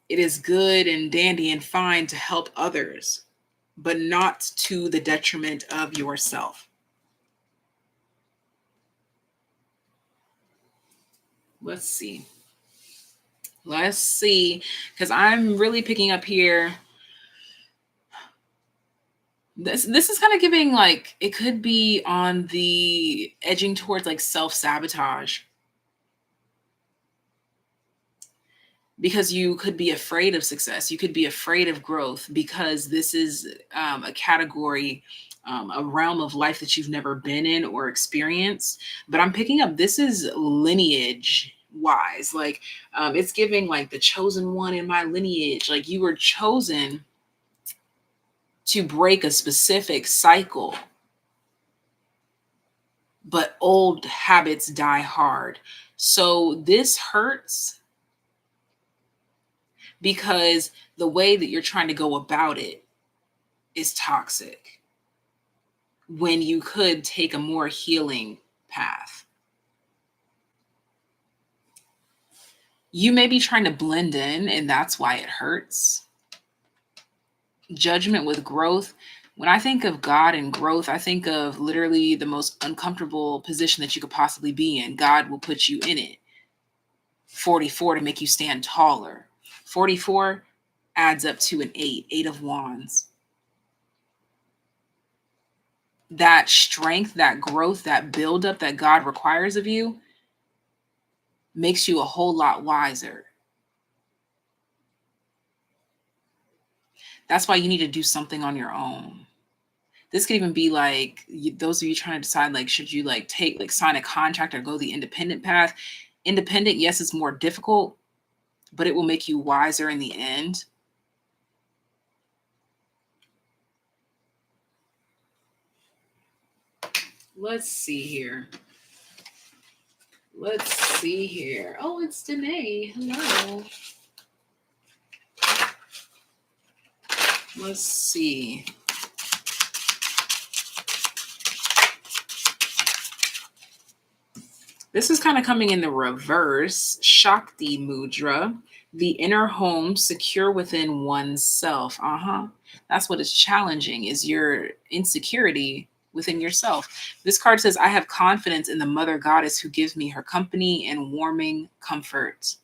it is good and dandy and fine to help others, but not to the detriment of yourself. Let's see. Let's see. Because I'm really picking up here. This is kind of giving like it could be on the edging towards like self-sabotage. Because you could be afraid of success. You could be afraid of growth because this is a category, a realm of life that you've never been in or experienced. But I'm picking up this is lineage wise. Like it's giving like the chosen one in my lineage. Like you were chosen to break a specific cycle, but old habits die hard. So this hurts because the way that you're trying to go about it is toxic when you could take a more healing path. You may be trying to blend in, and that's why it hurts. Judgment with growth. When I think of God and growth, I think of literally the most uncomfortable position that you could possibly be in. God will put you in it. 44 to make you stand taller. 44 adds up to an 8 of wands. That strength, that growth, that buildup that God requires of you makes you a whole lot wiser. That's why you need to do something on your own. This could even be like those of you trying to decide like should you like take like sign a contract or go the independent path. Independent, yes, it's more difficult, but it will make you wiser in the end. Let's see here. Let's see here. Oh, it's Danae. Hello. Let's see. This is kind of coming in the reverse. Shakti Mudra, the inner home secure within oneself. That's what is challenging is your insecurity within yourself. This card says, I have confidence in the mother goddess who gives me her company and warming comfort.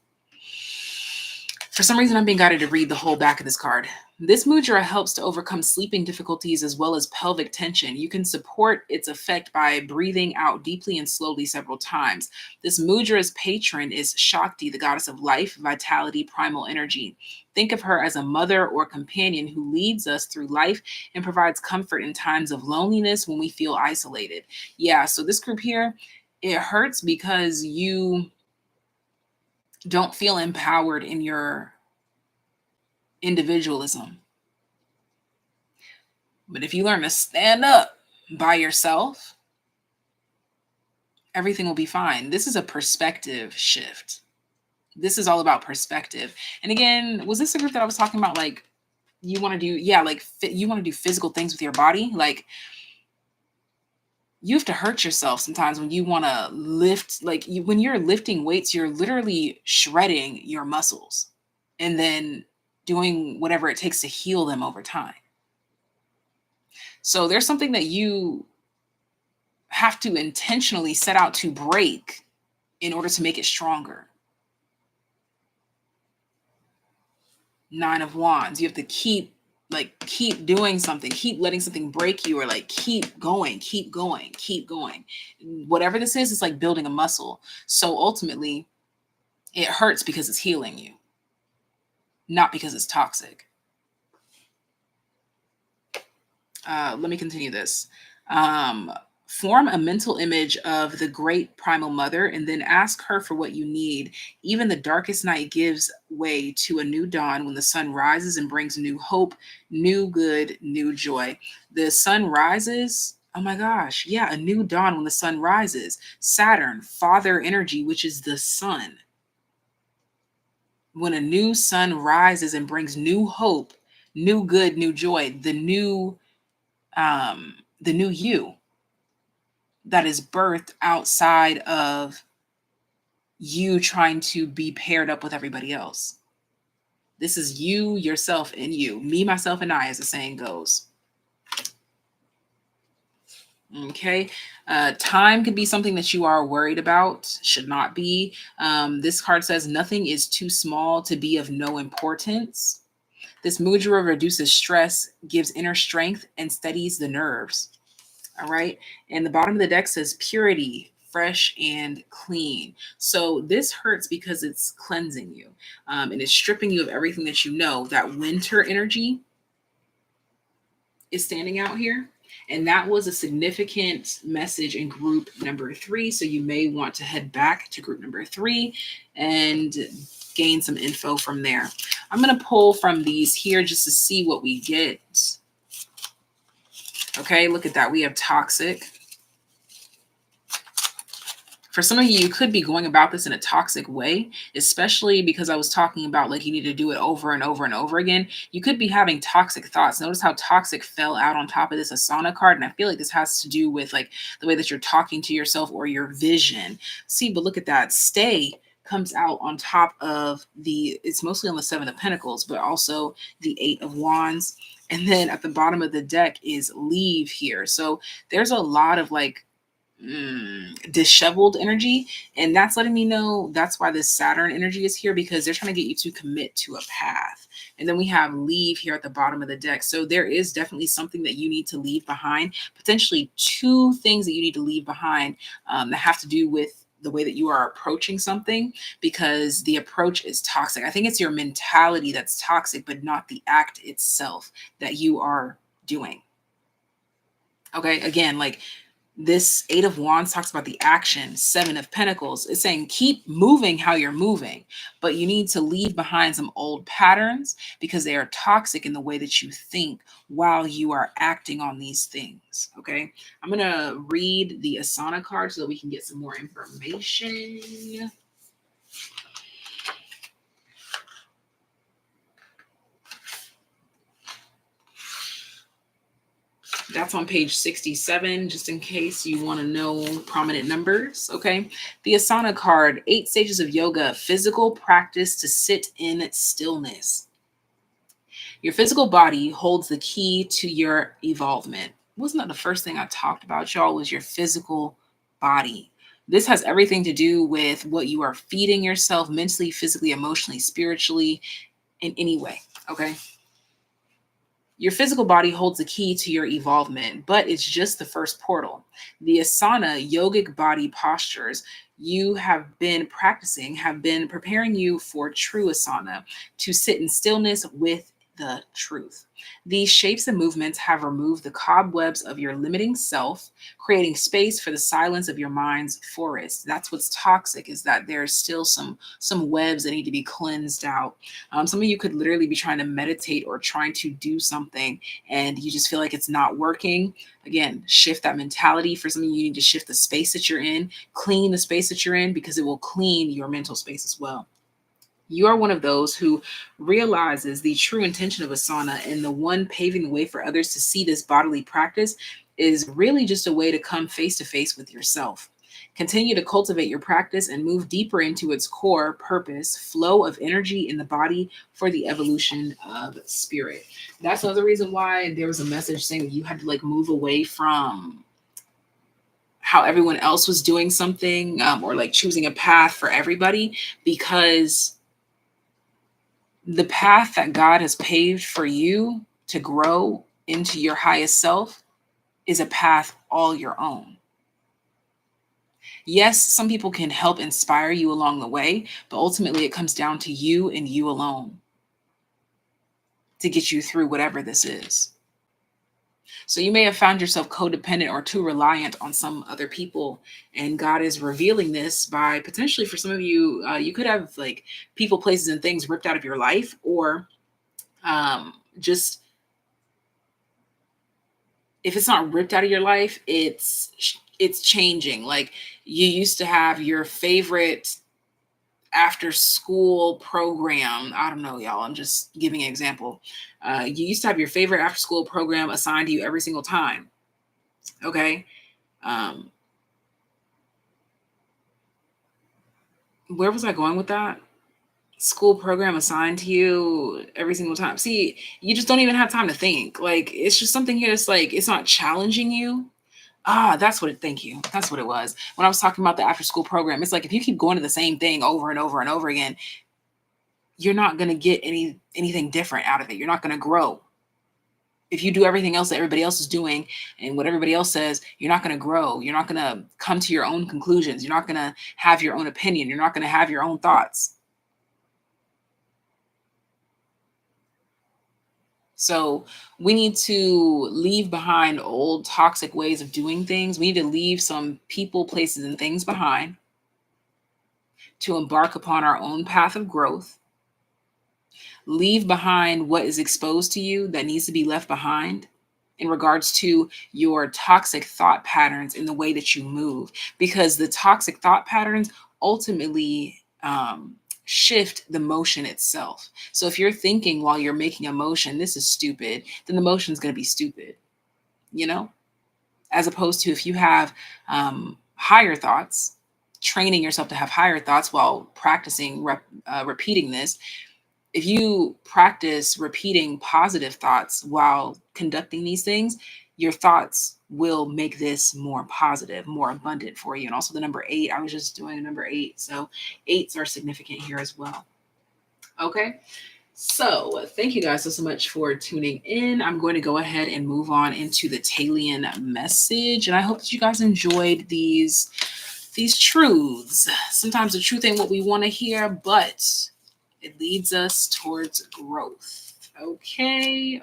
For some reason, I'm being guided to read the whole back of this card. This mudra helps to overcome sleeping difficulties as well as pelvic tension. You can support its effect by breathing out deeply and slowly several times. This mudra's patron is Shakti, the goddess of life, vitality, primal energy. Think of her as a mother or companion who leads us through life and provides comfort in times of loneliness when we feel isolated. Yeah, so this group here, it hurts because you don't feel empowered in your individualism. But if you learn to stand up by yourself, everything will be fine. This is a perspective shift. This is all about perspective. And again, was this a group that I was talking about? Like you want to do, you want to do physical things with your body. Like you have to hurt yourself sometimes when you want to lift, when you're lifting weights, you're literally shredding your muscles and then doing whatever it takes to heal them over time. So there's something that you have to intentionally set out to break in order to make it stronger. 9 of Wands. You have to keep doing something, keep letting something break you, or like keep going. Whatever this is, it's like building a muscle. So ultimately, it hurts because it's healing you, not because it's toxic. Let me continue this. Form a mental image of the great primal mother and then ask her for what you need. Even the darkest night gives way to a new dawn when the sun rises and brings new hope, new good, new joy. The sun rises. Oh my gosh. Yeah, a new dawn when the sun rises. Saturn, father energy, which is the sun. When a new sun rises and brings new hope, new good, new joy, the new the new you that is birthed outside of you trying to be paired up with everybody else. This is you, yourself, and you. Me, myself, and I, as the saying goes. Okay. Time could be something that you are worried about, should not be. This card says nothing is too small to be of no importance. This mudra reduces stress, gives inner strength, and steadies the nerves. All right. And the bottom of the deck says purity, fresh and clean. So this hurts because it's cleansing you, and it's stripping you of everything that you know. That winter energy is standing out here. And that was a significant message in group number 3. So you may want to head back to group number 3 and gain some info from there. I'm going to pull from these here just to see what we get. Okay, look at that. We have toxic. For some of you, you could be going about this in a toxic way, especially because I was talking about like you need to do it over and over and over again. You could be having toxic thoughts. Notice how toxic fell out on top of this Asana card. And I feel like this has to do with like the way that you're talking to yourself or your vision. See, but look at that. Stay comes out on top of it's mostly on the 7 of Pentacles, but also the 8 of Wands. And then at the bottom of the deck is leave here. So there's a lot of like disheveled energy, and that's letting me know that's why this Saturn energy is here, because they're trying to get you to commit to a path. And then we have leave here at the bottom of the deck. So there is definitely something that you need to leave behind, potentially 2 things that you need to leave behind that have to do with the way that you are approaching something, because the approach is toxic. I think it's your mentality that's toxic, but not the act itself that you are doing. Okay, again, like this 8 of Wands talks about the action. 7 of Pentacles is saying keep moving how you're moving, but you need to leave behind some old patterns because they are toxic in the way that you think while you are acting on these things. Okay, I'm going to read the Asana card so that we can get some more information. That's on page 67, just in case you want to know prominent numbers. Okay. The Asana card, 8 stages of yoga, physical practice to sit in stillness. Your physical body holds the key to your evolvement. Wasn't that the first thing I talked about, y'all, was your physical body? This has everything to do with what you are feeding yourself mentally, physically, emotionally, spiritually, in any way. Okay. Your physical body holds the key to your evolvement, but it's just the first portal. The asana, yogic body postures you have been practicing have been preparing you for true asana, to sit in stillness with the truth. These shapes and movements have removed the cobwebs of your limiting self, creating space for the silence of your mind's forest. That's what's toxic, is that there's still some webs that need to be cleansed out. Some of you could literally be trying to meditate or trying to do something and you just feel like it's not working. Again, shift that mentality. For some of you, you need to shift the space that you're in, clean the space that you're in, because it will clean your mental space as well. You are one of those who realizes the true intention of asana, and the one paving the way for others to see this bodily practice is really just a way to come face to face with yourself. Continue to cultivate your practice and move deeper into its core purpose, flow of energy in the body for the evolution of spirit. That's another reason why there was a message saying that you had to like move away from how everyone else was doing something, or like choosing a path for everybody, because the path that God has paved for you to grow into your highest self is a path all your own. Yes, some people can help inspire you along the way, but ultimately it comes down to you and you alone to get you through whatever this is. So you may have found yourself codependent or too reliant on some other people, and God is revealing this by potentially, for some of you, you could have like people, places, and things ripped out of your life, or just, if it's not ripped out of your life, it's changing. Like you used to have your favorite after school program. I don't know, y'all. I'm just giving an example. You used to have your favorite after school program assigned to you every single time. Okay. Where was I going with that? School program assigned to you every single time. See, you just don't even have time to think. Like, it's just something here that's like, it's not challenging you. That's what thank you. That's what it was. When I was talking about the after school program, it's like if you keep going to the same thing over and over and over again, you're not going to get anything different out of it. You're not going to grow. If you do everything else that everybody else is doing and what everybody else says, you're not going to grow. You're not going to come to your own conclusions. You're not going to have your own opinion. You're not going to have your own thoughts. So we need to leave behind old toxic ways of doing things. We need to leave some people, places, and things behind to embark upon our own path of growth. Leave behind what is exposed to you that needs to be left behind in regards to your toxic thought patterns in the way that you move, because the toxic thought patterns ultimately shift the motion itself. So if you're thinking while you're making a motion, this is stupid, then the motion is going to be stupid, you know, as opposed to if you have higher thoughts, training yourself to have higher thoughts while practicing repeating this. If you practice repeating positive thoughts while conducting these things, your thoughts will make this more positive, more abundant for you. And also the number 8, I was just doing number 8. So 8s are significant here as well. Okay. So thank you guys so much for tuning in. I'm going to go ahead and move on into the Taylien message. And I hope that you guys enjoyed these truths. Sometimes the truth ain't what we want to hear, but it leads us towards growth. Okay.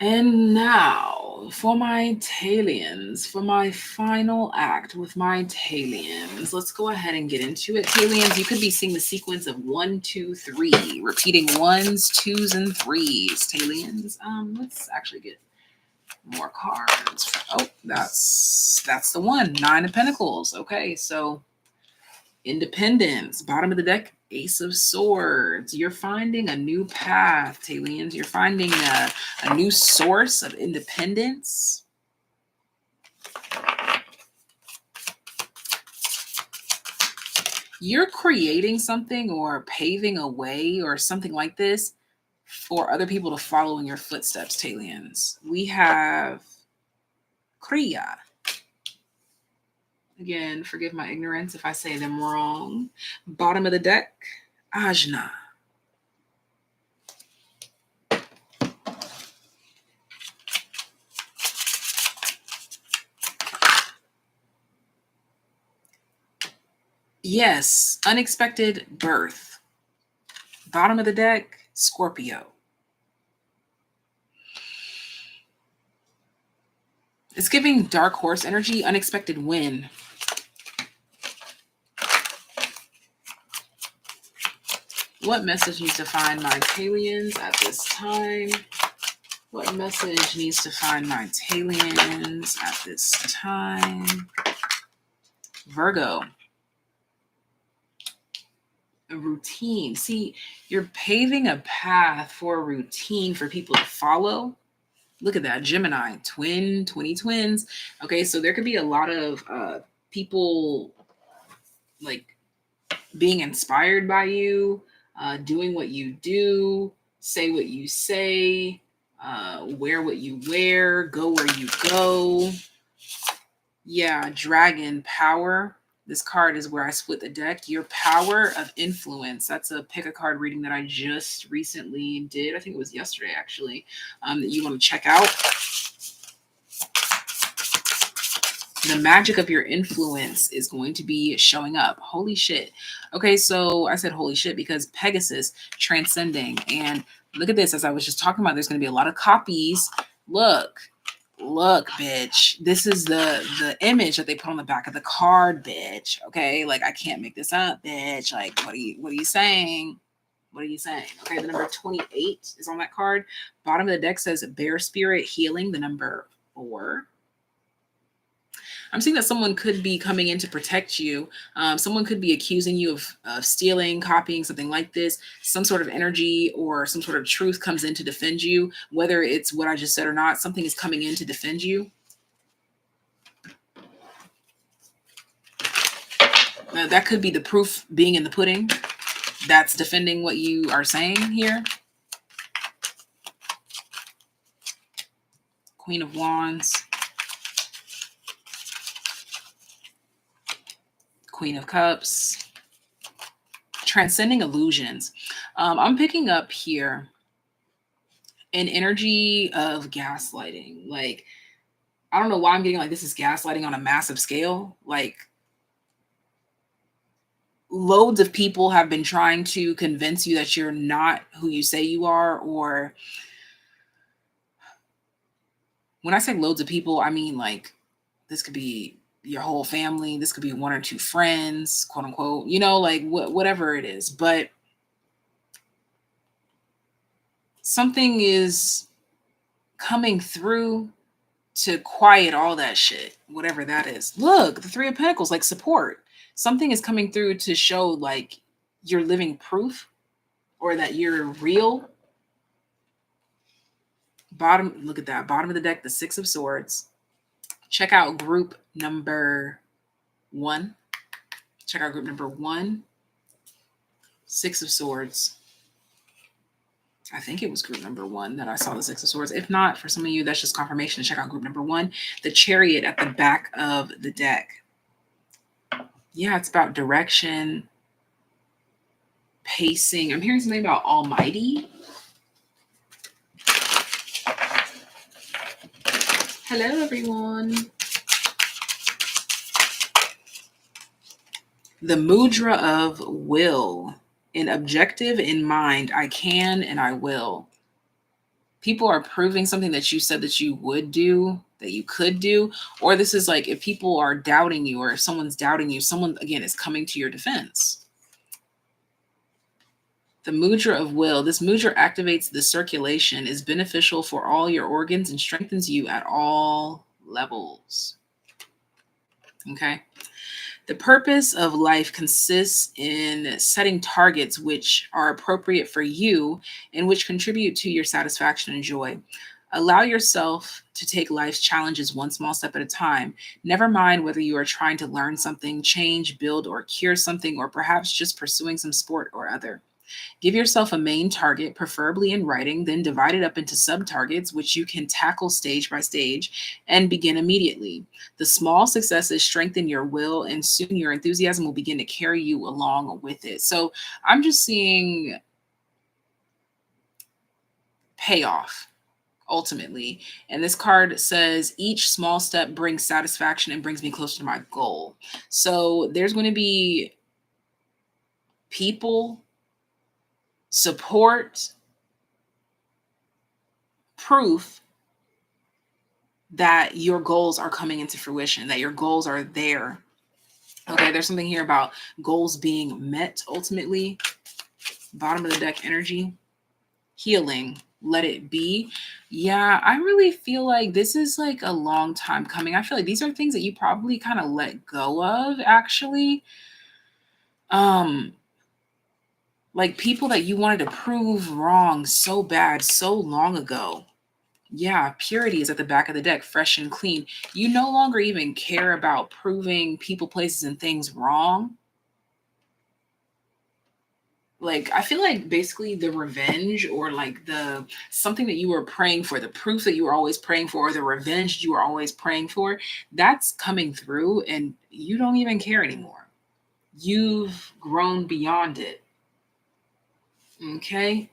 And now for my Taylens, for my final act with my Taylens. Let's go ahead and get into it. Taylens, you could be seeing the sequence of 1, 2, 3, repeating 1s, 2s, and 3s. Taylens, let's actually get more cards. Oh, that's the one. 9 of Pentacles. Okay, so independence, bottom of the deck, Ace of Swords. You're finding a new path, Taylens. You're finding a new source of independence. You're creating something or paving a way or something like this for other people to follow in your footsteps, Taylens. We have Kriya. Again, forgive my ignorance if I say them wrong. Bottom of the deck, Ajna. Yes, unexpected birth. Bottom of the deck, Scorpio. It's giving dark horse energy, unexpected win. What message needs to find my Taylens at this time? What message needs to find my Taylens at this time? Virgo. A routine. See, you're paving a path for a routine for people to follow. Look at that. Gemini, 20 twins. Okay, so there could be a lot of people like being inspired by you, doing what you do, say what you say, wear what you wear, go where you go. Yeah, dragon power. This card is where I split the deck. Your power of influence. That's a pick a card reading that I just recently did. I think it was yesterday, actually, that you want to check out. The magic of your influence is going to be showing up. Holy shit. Okay, so I said holy shit because Pegasus transcending. And look at this. As I was just talking about, there's going to be a lot of copies. Look, look, bitch, this is the image that they put on the back of the card, bitch. Okay, like I can't make this up, bitch. Like, what are you saying? What are you saying? Okay, the number 28 is on that card. Bottom of the deck says Bear Spirit Healing, the number 4. I'm seeing that someone could be coming in to protect you. Someone could be accusing you of stealing, copying, something like this. Some sort of energy or some sort of truth comes in to defend you, whether it's what I just said or not. Something is coming in to defend you. That could be the proof being in the pudding that's defending what you are saying here. Queen of Wands. Queen of Cups. Transcending illusions. I'm picking up here an energy of gaslighting. Like, I don't know why I'm getting like this is gaslighting on a massive scale. Like, loads of people have been trying to convince you that you're not who you say you are, or when I say loads of people, I mean like this could be your whole family, this could be 1 or 2 friends, quote unquote, you know, like whatever it is. But something is coming through to quiet all that shit, whatever that is. Look, the 3 of Pentacles, like support. Something is coming through to show like you're living proof or that you're real. Bottom, look at that. Bottom of the deck, the 6 of Swords. Check out group number 1. Check out group number 1. 6 of Swords. I think it was group number 1 that I saw the 6 of Swords. If not, for some of you, that's just confirmation. Check out group number 1. The Chariot at the back of the deck. Yeah, it's about direction, pacing. I'm hearing something about Almighty. Hello, everyone. The Mudra of Will. An objective in mind. I can and I will. People are proving something that you said that you would do, that you could do. Or this is like if people are doubting you or if someone's doubting you, someone, again, is coming to your defense. The Mudra of Will. This mudra activates the circulation, is beneficial for all your organs, and strengthens you at all levels. Okay. The purpose of life consists in setting targets which are appropriate for you and which contribute to your satisfaction and joy. Allow yourself to take life's challenges one small step at a time. Never mind whether you are trying to learn something, change, build, or cure something, or perhaps just pursuing some sport or other. Give yourself a main target, preferably in writing, then divide it up into sub-targets, which you can tackle stage by stage, and begin immediately. The small successes strengthen your will, and soon your enthusiasm will begin to carry you along with it. So I'm just seeing payoff, ultimately. And this card says, each small step brings satisfaction and brings me closer to my goal. So there's going to be people, support, proof that your goals are coming into fruition, that your goals are there. Okay, there's something here about goals being met ultimately. Bottom of the deck energy. Healing. Let it be. Yeah, I really feel like this is like a long time coming. I feel like these are things that you probably kind of let go of, actually. Like people that you wanted to prove wrong so bad so long ago. Yeah, purity is at the back of the deck, fresh and clean. You no longer even care about proving people, places, and things wrong. Like, I feel like basically the revenge or like the something that you were praying for, the proof that you were always praying for, or the revenge you were always praying for, that's coming through and you don't even care anymore. You've grown beyond it. Okay.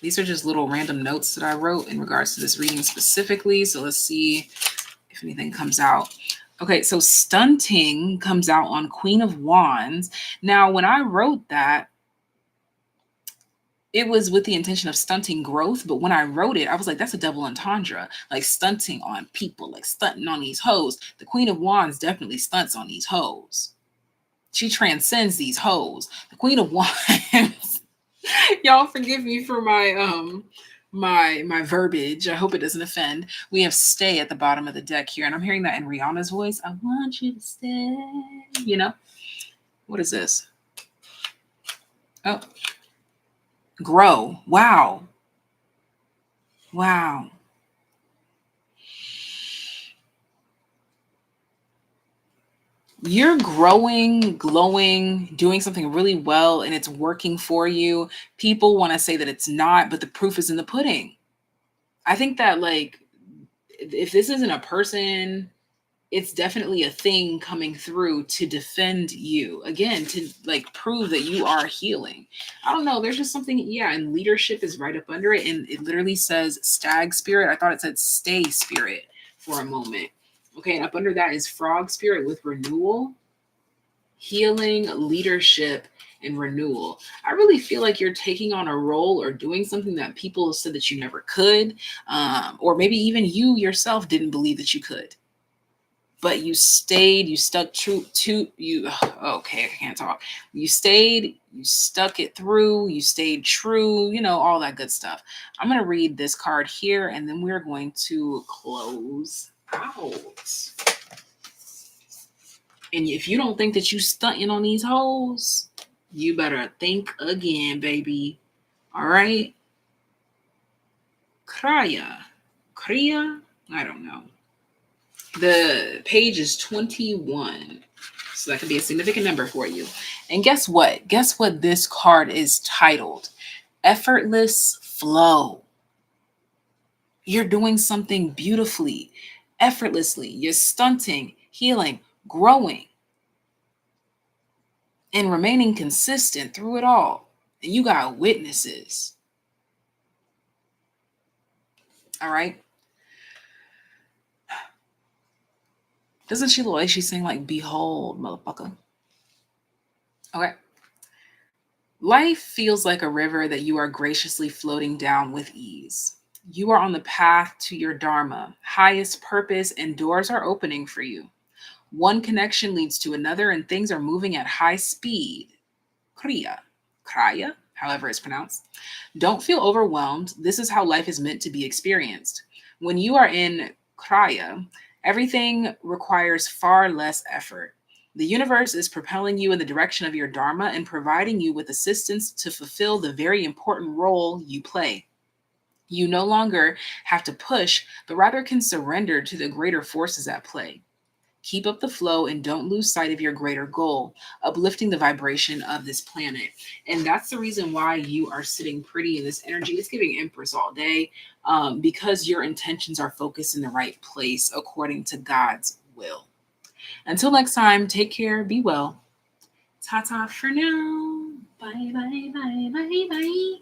These are just little random notes that I wrote in regards to this reading specifically. So let's see if anything comes out. Okay, so stunting comes out on Queen of Wands. Now, when I wrote that, it was with the intention of stunting growth. But when I wrote it, I was like, that's a double entendre, like stunting on people, like stunting on these hoes. The Queen of Wands definitely stunts on these hoes. She transcends these hoes. The Queen of Wands. Y'all forgive me for my verbiage. I hope it doesn't offend. We have stay at the bottom of the deck here, and I'm hearing that in Rihanna's voice. I want you to stay. You know? What is this? Oh. Grow. Wow. Wow. You're growing, glowing, doing something really well, and it's working for you. People want to say that it's not, but the proof is in the pudding. I think that, like, if this isn't a person, it's definitely a thing coming through to defend you again, to like prove that you are healing. I don't know. There's just something, yeah. And leadership is right up under it. And it literally says stag spirit. I thought it said stay spirit for a moment. Okay. And up under that is frog spirit with renewal, healing, leadership, and renewal. I really feel like you're taking on a role or doing something that people said that you never could, or maybe even you yourself didn't believe that you could. But you stayed, you stuck true to you. Okay, I can't talk. You stayed, you stuck it through, you stayed true, all that good stuff. I'm going to read this card here, and then we're going to close out. And if you don't think that you stunting on these hoes, you better think again, baby. All right? Kriya. I don't know. The page is 21. So that could be a significant number for you. And guess what? Guess what this card is titled? Effortless flow. You're doing something beautifully, effortlessly. You're stunting, healing, growing, and remaining consistent through it all. And you got witnesses. All right? Doesn't she look like she's saying, like, behold, motherfucker? Okay. Life feels like a river that you are graciously floating down with ease. You are on the path to your dharma, highest purpose, and doors are opening for you. One connection leads to another, and things are moving at high speed. Kriya, however it's pronounced. Don't feel overwhelmed. This is how life is meant to be experienced. When you are in Kriya, everything requires far less effort. The universe is propelling you in the direction of your dharma and providing you with assistance to fulfill the very important role you play. You no longer have to push, but rather can surrender to the greater forces at play. Keep up the flow and don't lose sight of your greater goal, uplifting the vibration of this planet. And that's the reason why you are sitting pretty in this energy. It's giving Empress all day, because your intentions are focused in the right place according to God's will. Until next time, take care, be well. Ta-ta for now. Bye, bye, bye, bye, bye.